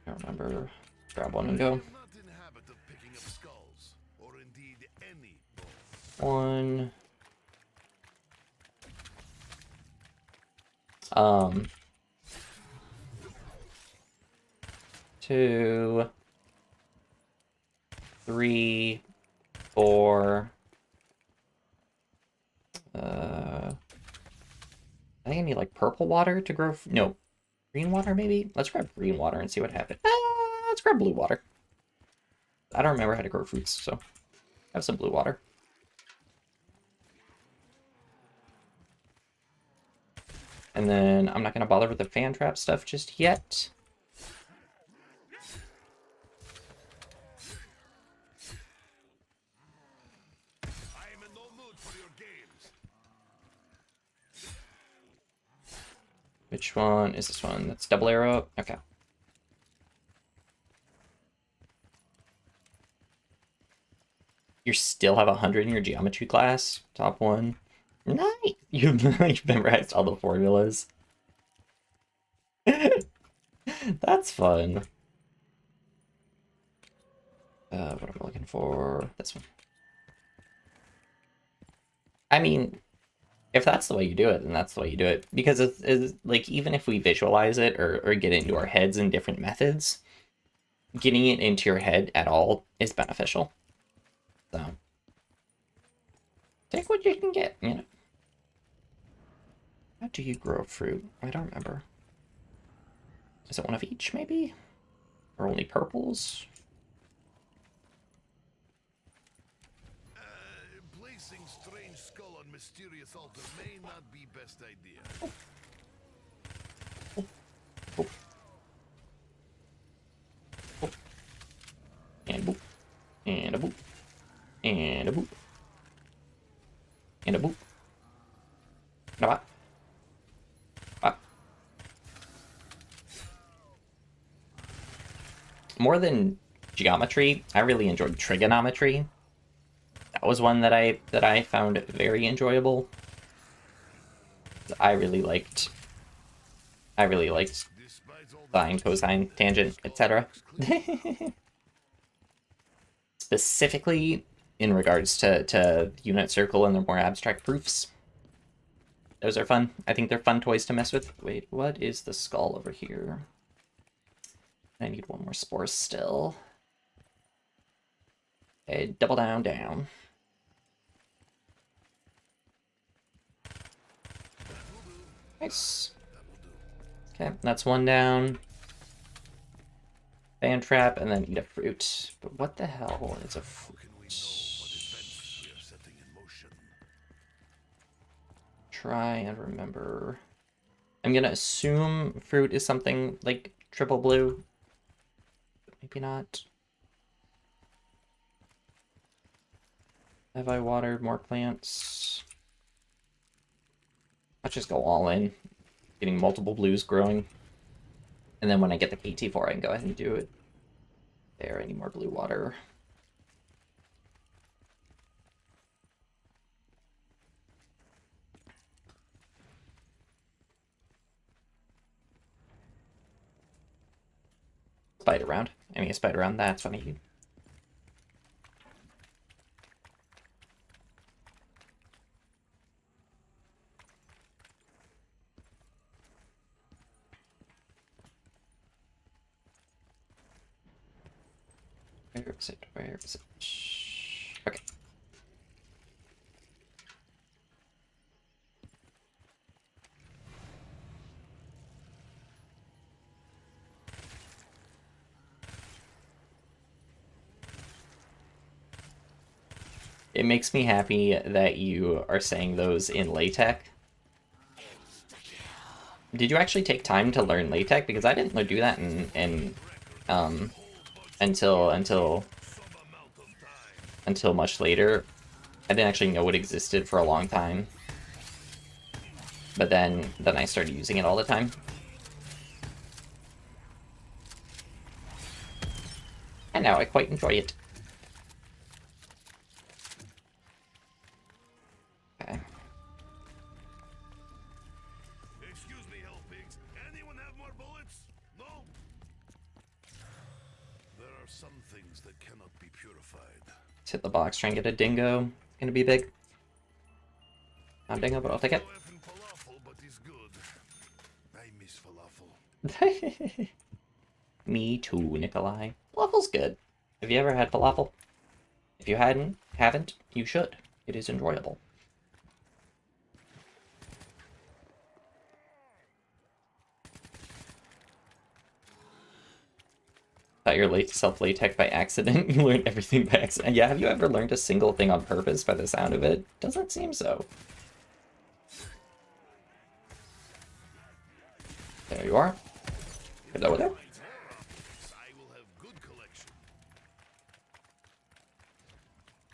I don't remember. Grab one and go. Not in the habit of picking up skulls, or indeed any bones. One. Two. 3, 4. I think I need like purple water to grow. No, green water maybe. Let's grab green water and see what happens. Let's grab blue water. I don't remember how to grow fruits, so have some blue water. And then I'm not gonna bother with the fan trap stuff just yet. Which one is this one? That's double arrow? Okay. You still have 100 in your geometry class? Top 1. Nice! You've memorized all the formulas. That's fun. What am I looking for? This one. I mean, if that's the way you do it, then that's the way you do it. Because it's like, even if we visualize it or get into our heads in different methods, getting it into your head at all is beneficial. So, take what you can get, you know. How do you grow fruit? I don't remember. Is it one of each, maybe? Or only purples? Placing strange skull on mysterious altar may not be best idea. Oh. Oh. And a boop. And a boop. And a boop. And a boop. And a bop. Bop. More than geometry, I really enjoyed trigonometry. That was one that I found very enjoyable. I really liked sine, cosine, tangent, etc. Specifically in regards to unit circle and the more abstract proofs. Those are fun. I think they're fun toys to mess with. Wait, what is the skull over here? I need one more spore still. Okay, double down, down. Nice. Okay, that's one down. Fan trap, and then eat a fruit. But what the hell is a fruit? Try and remember. I'm gonna assume fruit is something like triple blue. But maybe not. Have I watered more plants? Let's just go all in. Getting multiple blues growing. And then when I get the KT4, I can go ahead and do it. There, I need more blue water. Spite around. I mean, a spite around, that's what I need. Where is it? Where is it? Okay. It makes me happy that you are saying those in LaTeX. Did you actually take time to learn LaTeX? Because I didn't do that until much later. I didn't actually know it existed for a long time. But then I started using it all the time. And now I quite enjoy it. Okay. Excuse me, hell pigs. Anyone have more bullets? No? There are some things that cannot be purified. Let's hit the box, try and get a dingo. Gonna be big. Not dingo, but I'll take it. Falafel, but it's good. I miss falafel. Me too, Nikolai. Falafel's good. Have you ever had falafel? If you haven't, you should. It is enjoyable. Thought you're late to self-LaTeX by accident. You learned everything by accident. Yeah, have you ever learned a single thing on purpose by the sound of it? Doesn't seem so. There you are. Is that over there?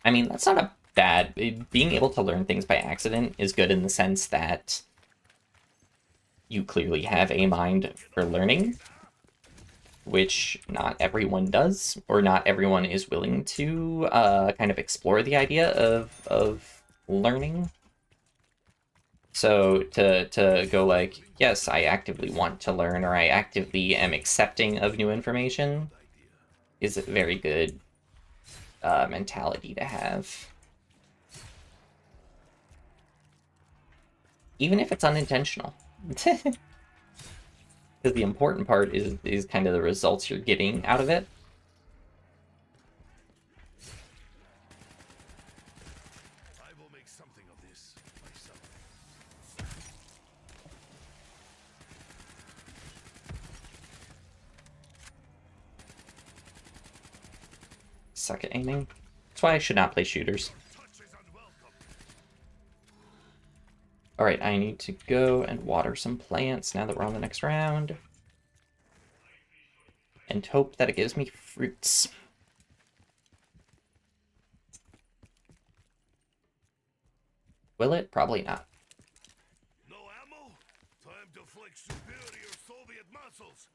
I mean, that's not a bad... Being able to learn things by accident is good in the sense that you clearly have a mind for learning, which not everyone does, or not everyone is willing to kind of explore the idea of learning. So to go like, yes, I actively want to learn, or I actively am accepting of new information, is a very good mentality to have. Even if it's unintentional. Because the important part is kind of the results you're getting out of it. I will make something of this myself. Suck at aiming. That's why I should not play shooters. Alright, I need to go and water some plants now that we're on the next round. And hope that it gives me fruits. Will it? Probably not. No ammo? Time to flex superior Soviet muscles.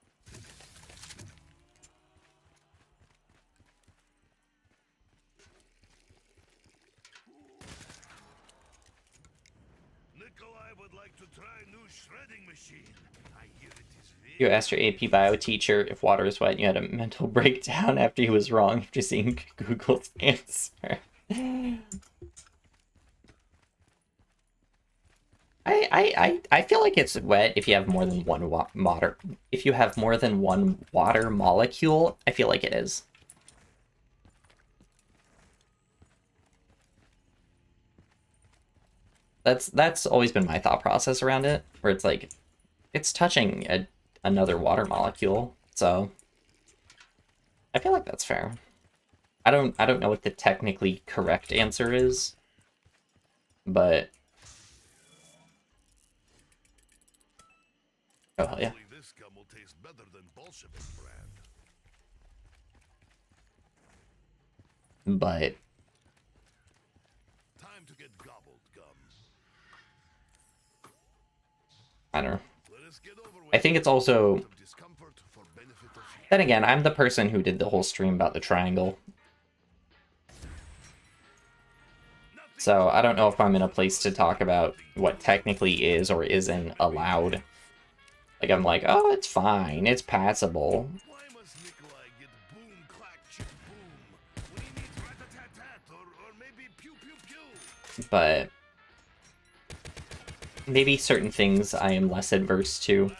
Nikolai would like to try a new shredding machine. I hear it is very... You asked your AP Bio teacher if water is wet and you had a mental breakdown after he was wrong after seeing Google's answer. I feel like it's wet if you have more than one water. If you have more than one water molecule, I feel like it is. That's always been my thought process around it, where it's like, it's touching another water molecule, so I feel like that's fair. I don't know what the technically correct answer is, but oh hell yeah. This gum will taste better than Bolshevik brand. But Time to get gobbled gum. I don't know. Let us get over with I think it's also, some discomfort for benefit of then again, I'm the person who did the whole stream about the triangle. So I don't know if I'm in a place to talk about what technically is or isn't allowed. Like, I'm like, oh, it's fine, it's passable. Why must Nikolai but maybe certain things I am less adverse to.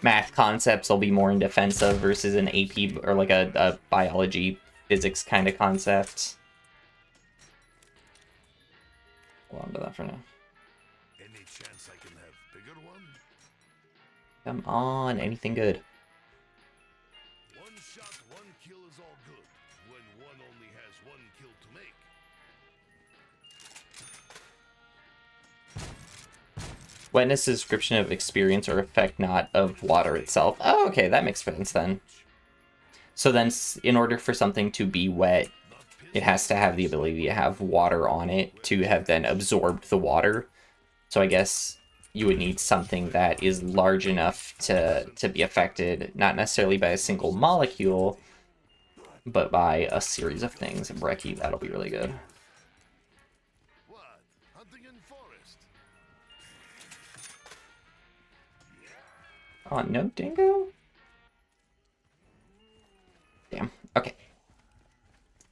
Math concepts I'll be more in defense of versus an AP or like a biology physics kind of concept. Hold on to that for now. Any chance I can have bigger one? Come on, anything good. One shot, one kill is all good. When one only has one kill to make. Wetness is a description of experience or effect, not of water itself. Oh, okay, that makes sense then. So then, in order for something to be wet, it has to have the ability to have water on it to have then absorbed the water. So I guess you would need something that is large enough to be affected, not necessarily by a single molecule, but by a series of things. And Brekkie, that'll be really good. What? Hunting in forest? Oh, no dingo? Damn. Okay.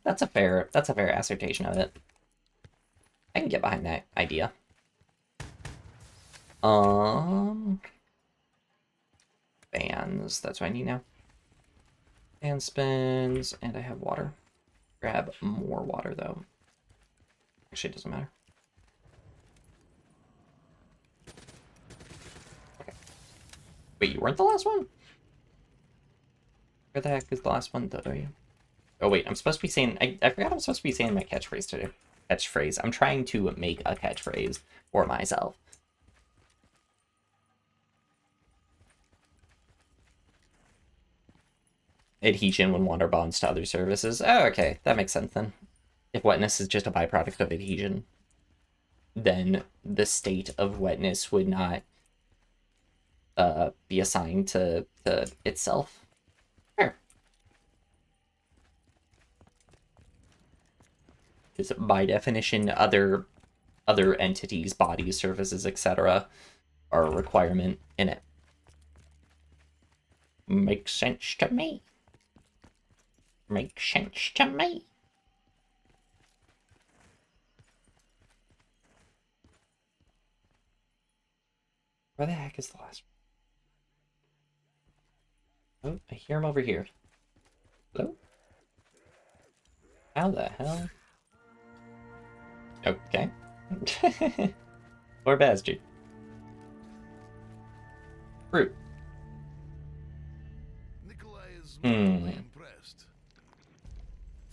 That's a fair assertion of it. I can get behind that idea. Fans, that's what I need now. Fan spins, and I have water. Grab more water though. Actually, it doesn't matter. Okay. Wait, you weren't the last one? Where the heck is the last one though, are you? Oh wait, I'm supposed to be saying, I forgot I'm supposed to be saying my catchphrase today. Catchphrase. I'm trying to make a catchphrase for myself. Adhesion when water bonds to other surfaces. Oh, okay, that makes sense then. If wetness is just a byproduct of adhesion, then the state of wetness would not be assigned to itself. Fair. Because by definition, other entities, bodies, surfaces, etc., are a requirement in it. Makes sense to me. Makes sense to me. Where the heck is the last one? Oh, I hear him over here. Hello? How the hell? Okay. Poor bastard. Fruit. Nikolai is mildly impressed.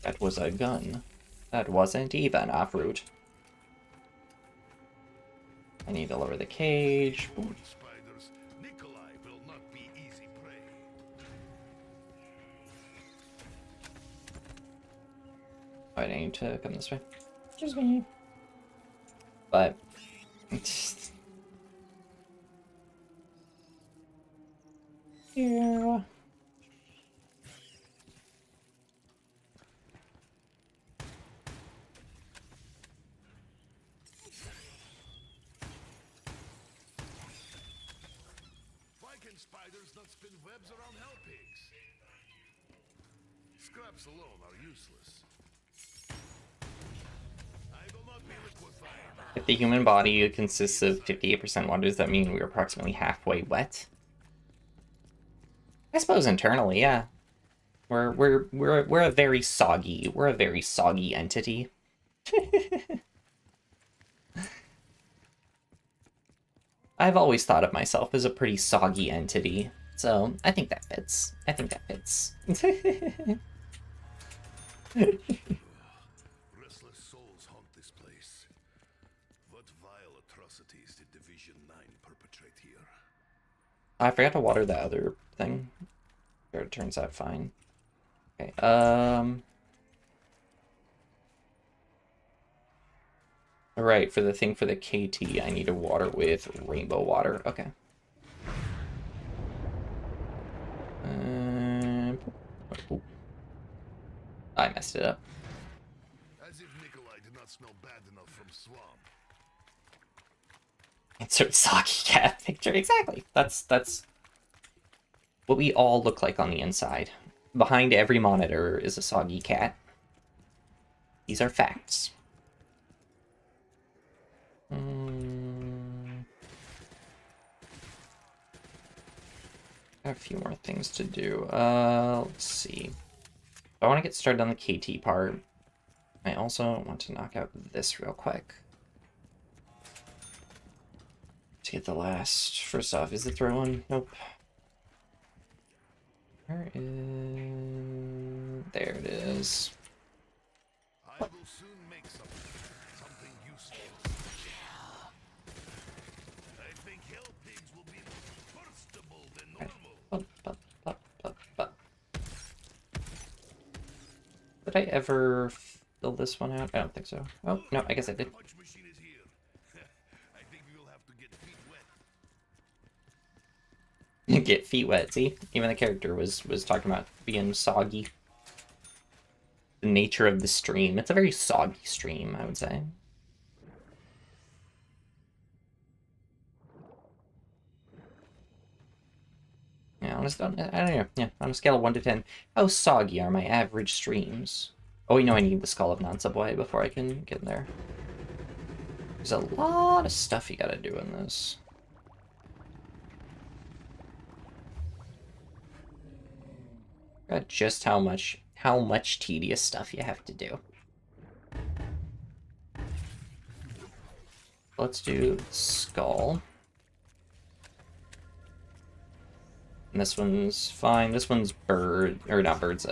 That was a gun. That wasn't even a fruit. I need to lower the cage. Avoid spiders. Nikolai will not be easy prey. I need to come this way. Excuse me. But yeah. Why can spiders not spin webs around hell pigs? Scraps alone are useless. I will not be liquefied. If the human body consists of 58% water, does that mean we're approximately halfway wet? I suppose internally, yeah. We're a very soggy entity. I've always thought of myself as a pretty soggy entity, so I think that fits. I think that fits. Restless souls haunt this place. What vile atrocities did Division 9 perpetrate here? I forgot to water that other thing. Sure, it turns out fine. Okay, Alright, for the thing for the KT, I need to water with rainbow water. Okay. Oh. I messed it up. As if Nikolai did not smell bad enough from swamp. Insert soggy cat picture. Exactly. That's what we all look like on the inside. Behind every monitor is a soggy cat. These are facts. Got a few more things to do. Let's see. I want to get started on the KT part. I also want to knock out this real quick. To get the last. First off, is the throw one? Nope. Where is... There it is. I will soon make something useful. I think hell pigs will be more burstable than normal. Did I ever fill this one out? I don't think so. Oh, no, I guess I did. Punch machine is here. I think we will have to get feet wet. Get feet wet, see? Even the character was talking about being soggy. The nature of the stream. It's a very soggy stream, I would say. Yeah, I don't know. Yeah, on a scale of 1 to 10, how soggy are my average streams? Oh, you know I need the Skull of Non-Subway before I can get in there. There's a lot of stuff you gotta do in this. Got just how much tedious stuff you have to do. Let's do Skull. And this one's fine. This one's not birds,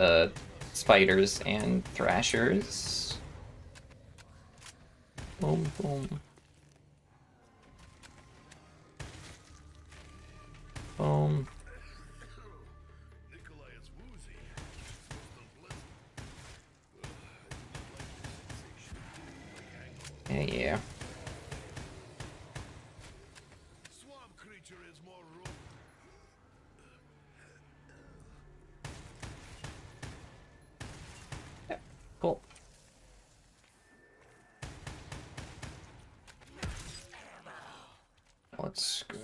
spiders and thrashers. Boom, boom. Boom. Yeah. Swamp creature is more Yeah, cool. Let's go.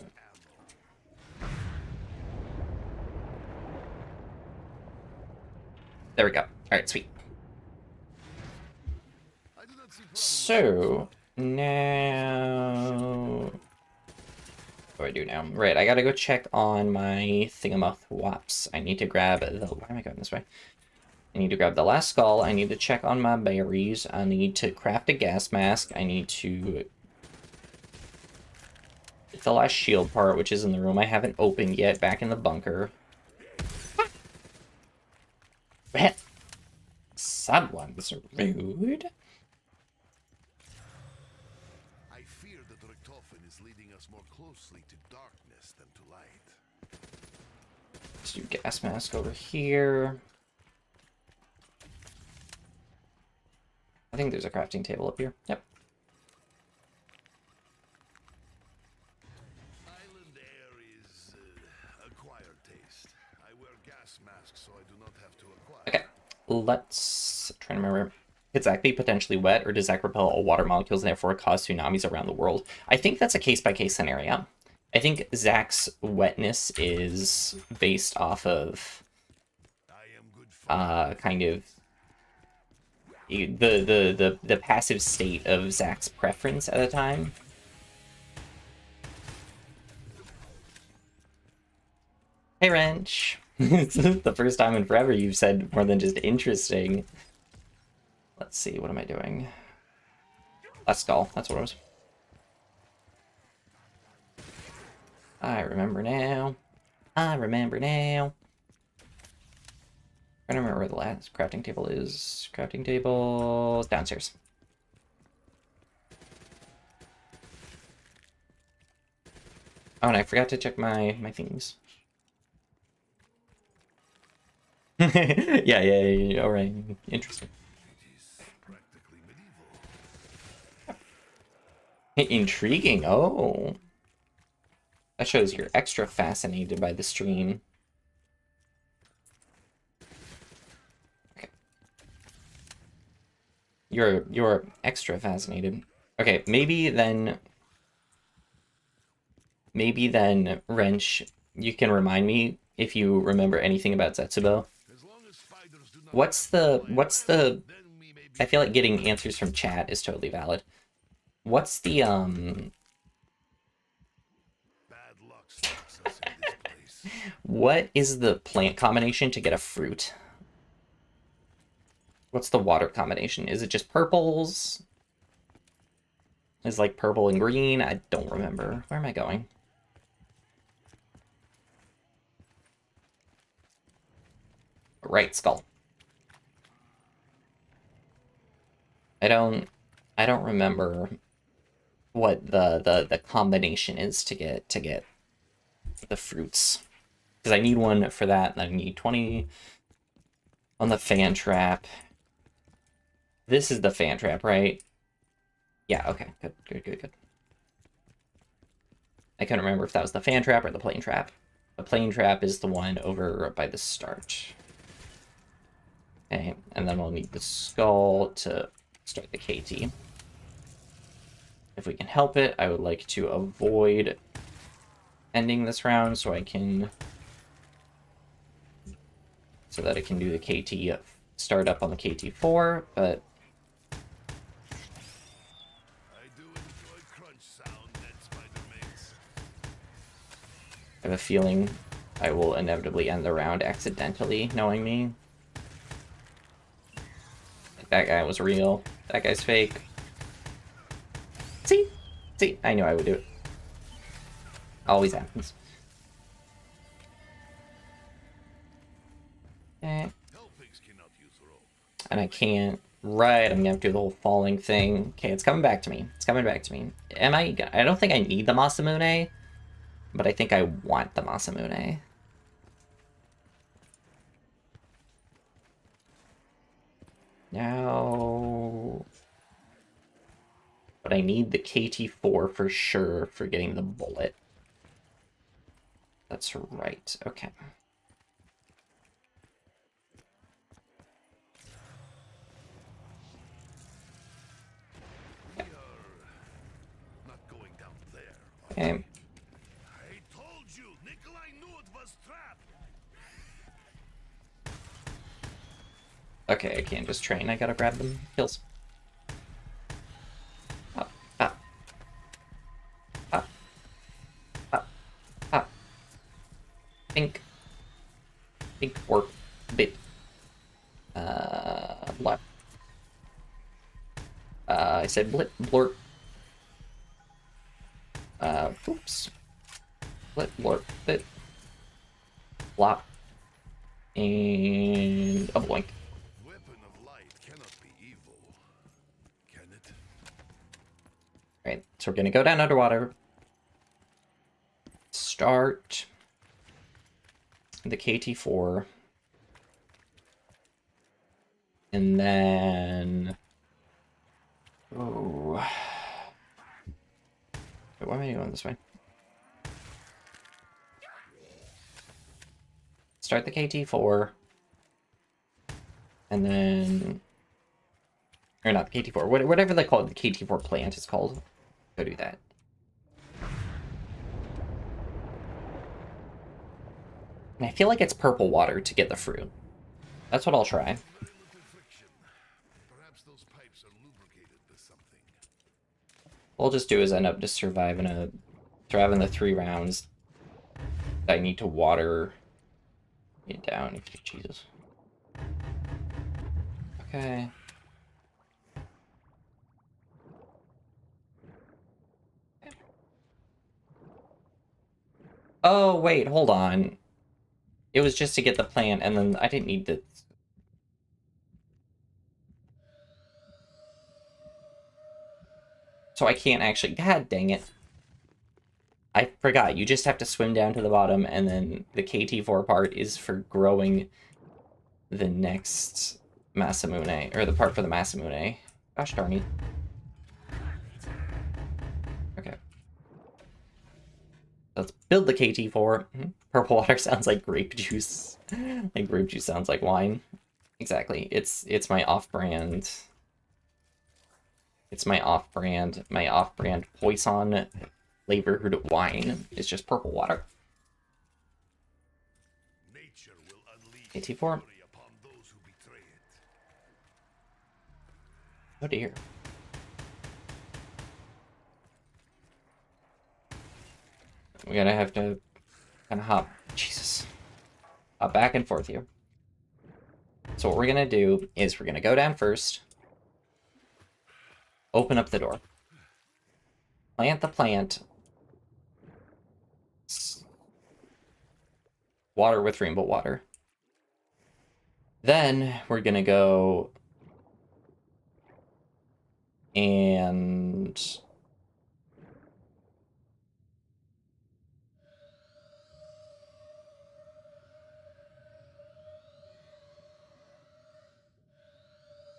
There we go. All right, sweet. So, now... What do I do now? Right, I gotta go check on my thingamathwops. I need to grab the... Why am I going this way? I need to grab the last skull. I need to check on my berries. I need to craft a gas mask. I need to... get the last shield part, which is in the room I haven't opened yet, back in the bunker. Sad ones are rude. I fear that Richtofen is leading us more closely to darkness than to light. Let's do gas mask over here. I think there's a crafting table up here. Yep. Island air is acquired taste. I wear gas masks so I do not have to acquire. Okay. Let's try to remember. Is Zach potentially wet, or does Zach repel all water molecules and therefore cause tsunamis around the world? I think that's a case-by-case scenario. I think Zach's wetness is based off of kind of the passive state of Zach's preference at a time. Hey, Wrench. This is the first time in forever you've said more than just interesting. Let's see, what am I doing? Last skull, that's what it was. I remember now. I remember now. I don't remember where the last crafting table is. Crafting table downstairs. Oh, and I forgot to check my things. yeah. All right, interesting. Intriguing. Oh, that shows you're extra fascinated by the stream. Okay. You're extra fascinated. Okay, maybe then, Wrench, you can remind me if you remember anything about Zetsubo. What's the I feel like getting answers from chat is totally valid. What's the Bad luck stalks us in this place. What is the plant combination to get a fruit? What's the water combination? Is it just purples? Is like purple and green? I don't remember. Where am I going? Right, skull. I don't remember what the combination is to get the fruits. Because I need one for that, and I need 20 on the fan trap. This is the fan trap, right? Yeah, okay. Good. I couldn't remember if that was the fan trap or the plane trap. The plane trap is the one over by the start. Okay, and then we'll need the skull to start the KT. If we can help it, I would like to avoid ending this round so I can... so that I can do the KT start up on the KT4, but... I do enjoy crunch sound that spider makes. I have a feeling I will inevitably end the round accidentally, knowing me. That guy was real. That guy's fake. See? I knew I would do it. Always happens. Okay. Hellpigs cannot use rope. And I can't... Right, I'm gonna have to do the whole falling thing. Okay, it's coming back to me. It's coming back to me. I don't think I need the Masamune, but I think I want the Masamune. Now... But I need the KT4 for sure for getting the bullet. That's right. Okay. We are not going down there. Okay. I told you, Nikolai knew it was trapped. Okay, I can't just train. I gotta grab them kills. Up, up. Up. Up. Up. Pink. Pink or bit. Left. I said blip, blort. Oops. Blip, blort, bit. Blop. And a blink. Weapon of light cannot be evil, can it? Right, so we're gonna go down underwater. Start the KT4. And then... Oh. Wait, why am I going this way? Start the KT4. And then... Or not the KT4. Whatever they call it, the KT4 plant is called. Go do that. And I feel like it's purple water to get the fruit. That's what I'll try. Very little friction. Perhaps those pipes are lubricated with something. What I'll just do is end up just surviving the 3 rounds. I need to water it down. Jesus. Okay. Oh, wait, hold on. It was just to get the plant, and then I didn't need the... So I can't actually... God dang it. I forgot. You just have to swim down to the bottom, and then the KT4 part is for growing the next Masamune, or the part for the Masamune. Gosh darn it. Okay. Let's build the KT4. Purple water sounds like grape juice. Like grape juice sounds like wine. Exactly. It's my off-brand. It's my off-brand Poisson flavored wine. It's just purple water. Nature will unleash KT4. fury upon those who betray it. Oh dear. We're gonna have to Kind of hop. Jesus. Hop back and forth here. So what we're going to do is we're going to go down first. Open up the door. Plant the plant. Water with rainbow water. Then we're going to go and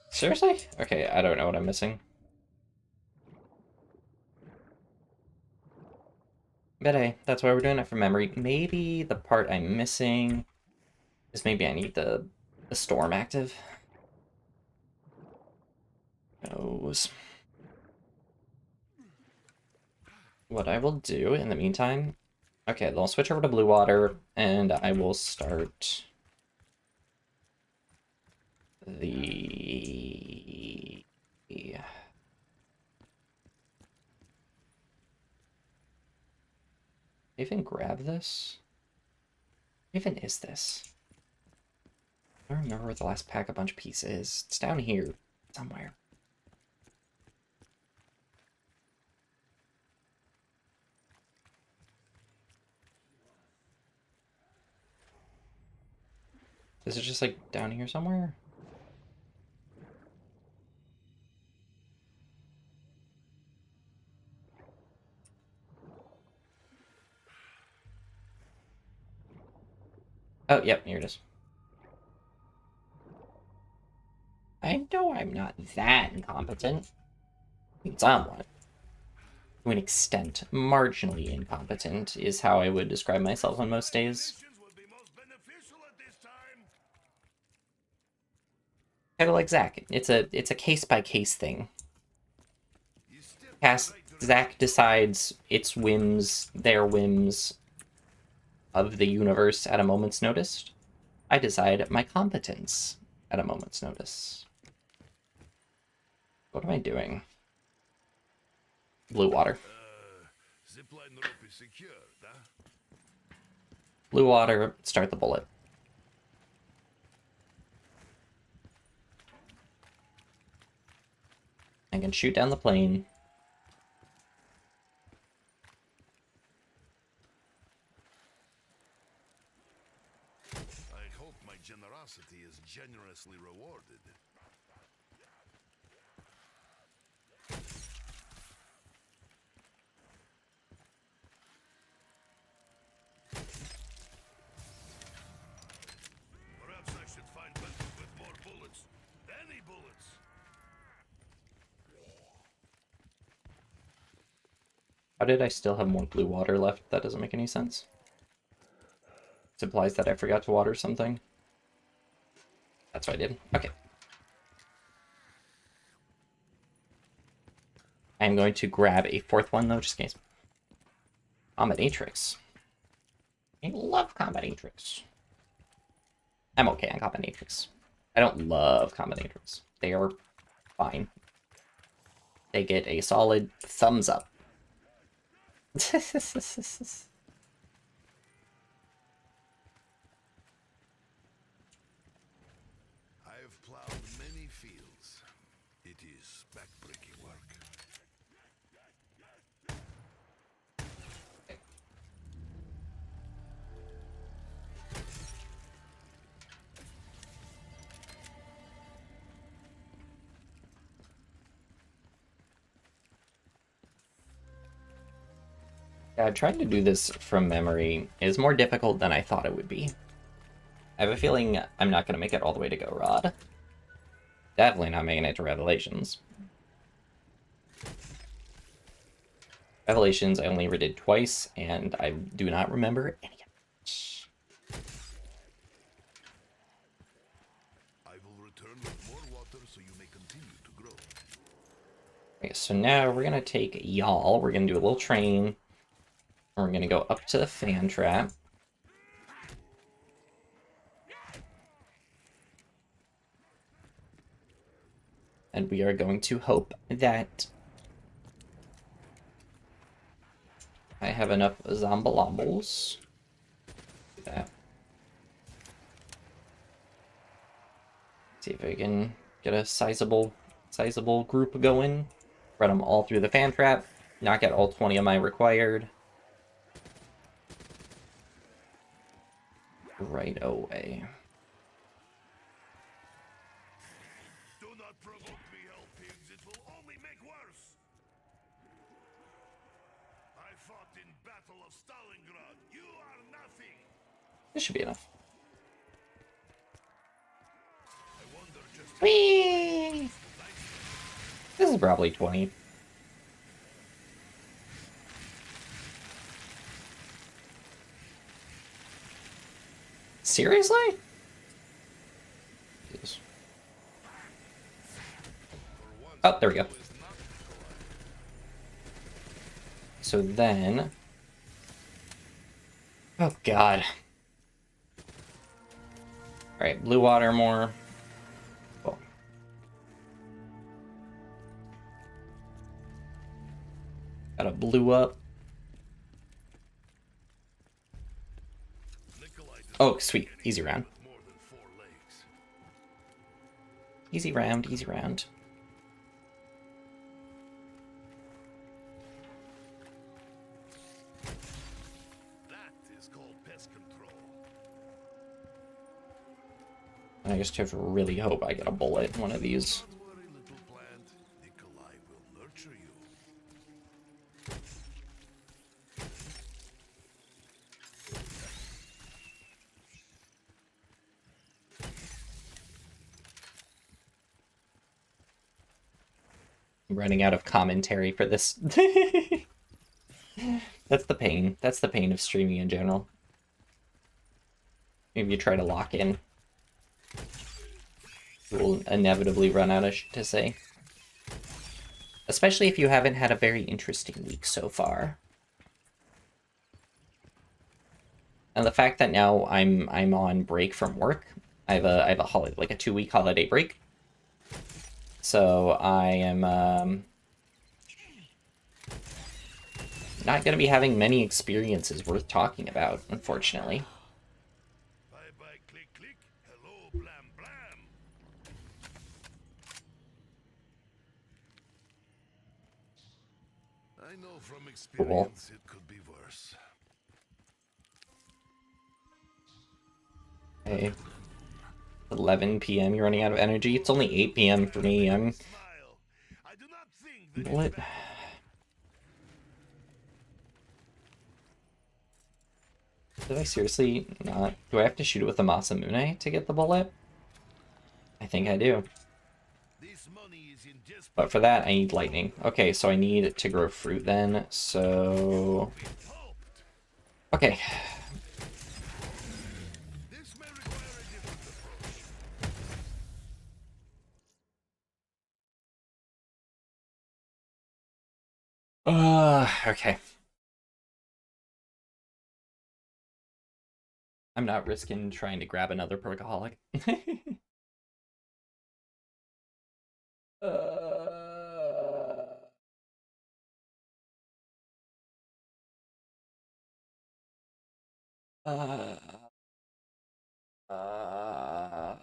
seriously? Okay, I don't know what I'm missing. But hey, that's why we're doing it from memory. Maybe the part I'm missing is maybe I need the storm active. Knows. What I will do in the meantime... Okay, then I'll switch over to blue water, and I will start the... Even grab this? What even is this? I don't remember where the last pack-a-punch piece is. It's down here somewhere. Is it just like down here somewhere? Oh, yep, here it is. I know I'm not that incompetent. Somewhat. To an extent. Marginally incompetent is how I would describe myself on most days. Kind of like Zach. It's a case-by-case thing. Zach decides its whims, their whims of the universe at a moment's notice. I decide my competence at a moment's notice. What am I doing? Blue water. Zipline rope is secured, huh? Blue water, start the bullet. I can shoot down the plane. I hope my generosity is generously rewarded. Perhaps I should find weapons with more bullets. Any bullets. How did I still have more blue water left? That doesn't make any sense. It implies that I forgot to water something. That's what I did. Okay. I'm going to grab a fourth one, though, just in case. Combinatrix. I love Combinatrix. I'm okay on Combinatrix. I don't love Combinatrix. They are fine. They get a solid thumbs up. I have plowed many fields. It is backbreaking work. Yeah, trying to do this from memory is more difficult than I thought it would be. I have a feeling I'm not going to make it all the way to Go Rod. Definitely not making it to Revelations. Revelations I only ever did twice, and I do not remember any of it. I will return with more water so you may continue to grow. Okay, so now we're going to take y'all, we're going to do a little train, and we're going to go up to the fan trap. And we are going to hope that I have enough Zombalombles Do that. See if I can get a sizable group going. Run them all through the fan trap. Knock out all 20 of my required. Right away. Do not provoke me, hell pigs. It will only make worse. I fought in Battle of Stalingrad. You are nothing. This should be enough. I wonder just Whee! This is probably 20. Seriously? Jesus. Oh, there we go. So then... Oh, God. Alright, blue water more. Cool. Got a blue up. Oh, sweet. Easy round. more than 4 legs. Easy round, easy round. That is called pest control. I just have to really hope I get a bullet in one of these. Don't worry, little plant. Nikolai will nurture you. I'm running out of commentary for this. That's the pain. That's the pain of streaming in general. Maybe you try to lock in. You will inevitably run out of shit to say. Especially if you haven't had a very interesting week so far. And the fact that now I'm on break from work. I have a holiday, like a 2-week holiday break. So I am not going to be having many experiences worth talking about, unfortunately. Bye bye, click click. Hello, blam blam. I know from experience it could be worse. Okay. 11 p.m. You're running out of energy. It's only 8 p.m. for me. I'm Smile. I do not think that bullet. Did I seriously not? Do I have to shoot it with a Masamune to get the bullet? I think I do. this money is in just But for that, I need lightning. Okay, so I need to grow fruit then. So... hoped. Okay. This may require a different approach. Okay. I'm not risking trying to grab another perkaholic. Uh, uh,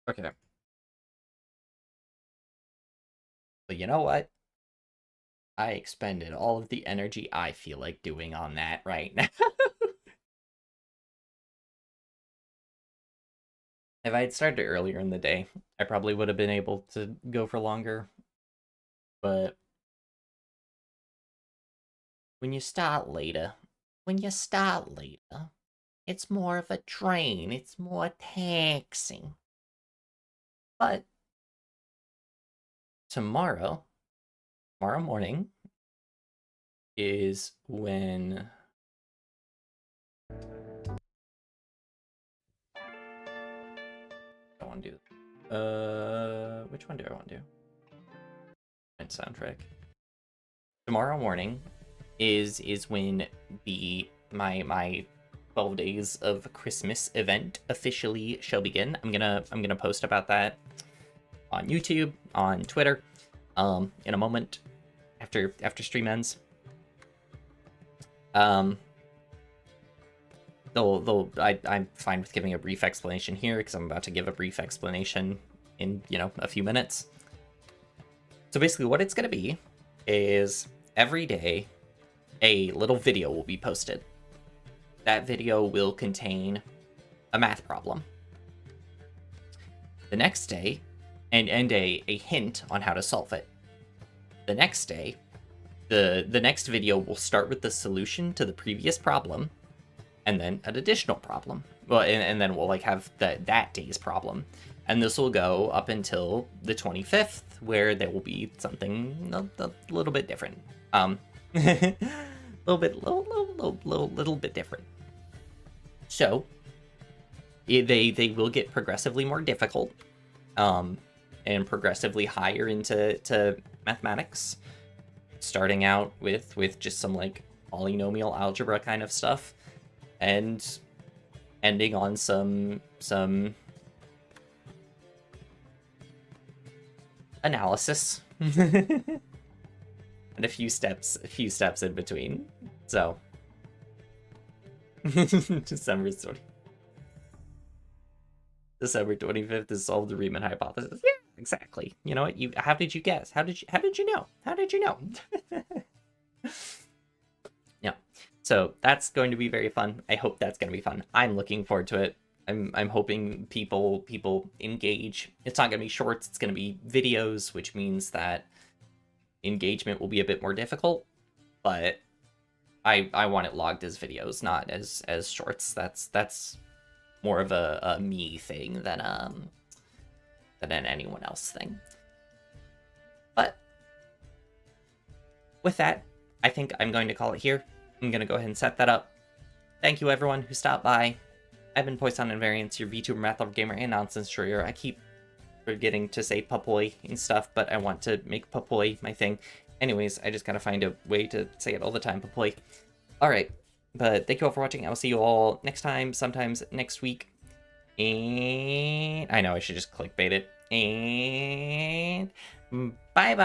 okay. But you know what? I expended all of the energy I feel like doing on that right now. If I had started earlier in the day, I probably would have been able to go for longer. But when you start later, it's more of a drain. It's more taxing. But tomorrow morning is when I want to do. Which one do I want to do? And soundtrack. Tomorrow morning is when my 12 days of Christmas event officially shall begin. I'm gonna post about that on YouTube, on Twitter. in a moment after stream ends. I'm fine with giving a brief explanation here because I'm about to give a brief explanation in, a few minutes. So basically what it's going to be is every day a little video will be posted. That video will contain a math problem. The next day, and a hint on how to solve it. The next day, the next video will start with the solution to the previous problem, and then an additional problem. Well, and then we'll have that day's problem. And this will go up until the 25th, where there will be something a little bit different. Little bit different. So they will get progressively more difficult, and progressively higher into mathematics, starting out with just some polynomial algebra kind of stuff, and ending on some analysis and a few steps in between. So December 25th is solved the Riemann hypothesis. Yeah, exactly. You know what? How did you guess? How did you know? Yeah. So that's going to be very fun. I hope that's going to be fun. I'm looking forward to it. I'm hoping people engage. It's not going to be shorts. It's going to be videos, which means that engagement will be a bit more difficult. But I want it logged as videos, not as shorts. That's more of a me thing than an anyone else thing. But with that, I think I'm going to call it here. I'm going to go ahead and set that up. Thank you everyone who stopped by. I've been Poisson Invariance, your VTuber math lover gamer and nonsense destroyer. I keep forgetting to say papoy and stuff, but I want to make papoy my thing. Anyways, I just gotta find a way to say it all the time, papoy. Alright, but thank you all for watching. I will see you all next time, sometimes next week. And I know I should just clickbait it. And bye-bye.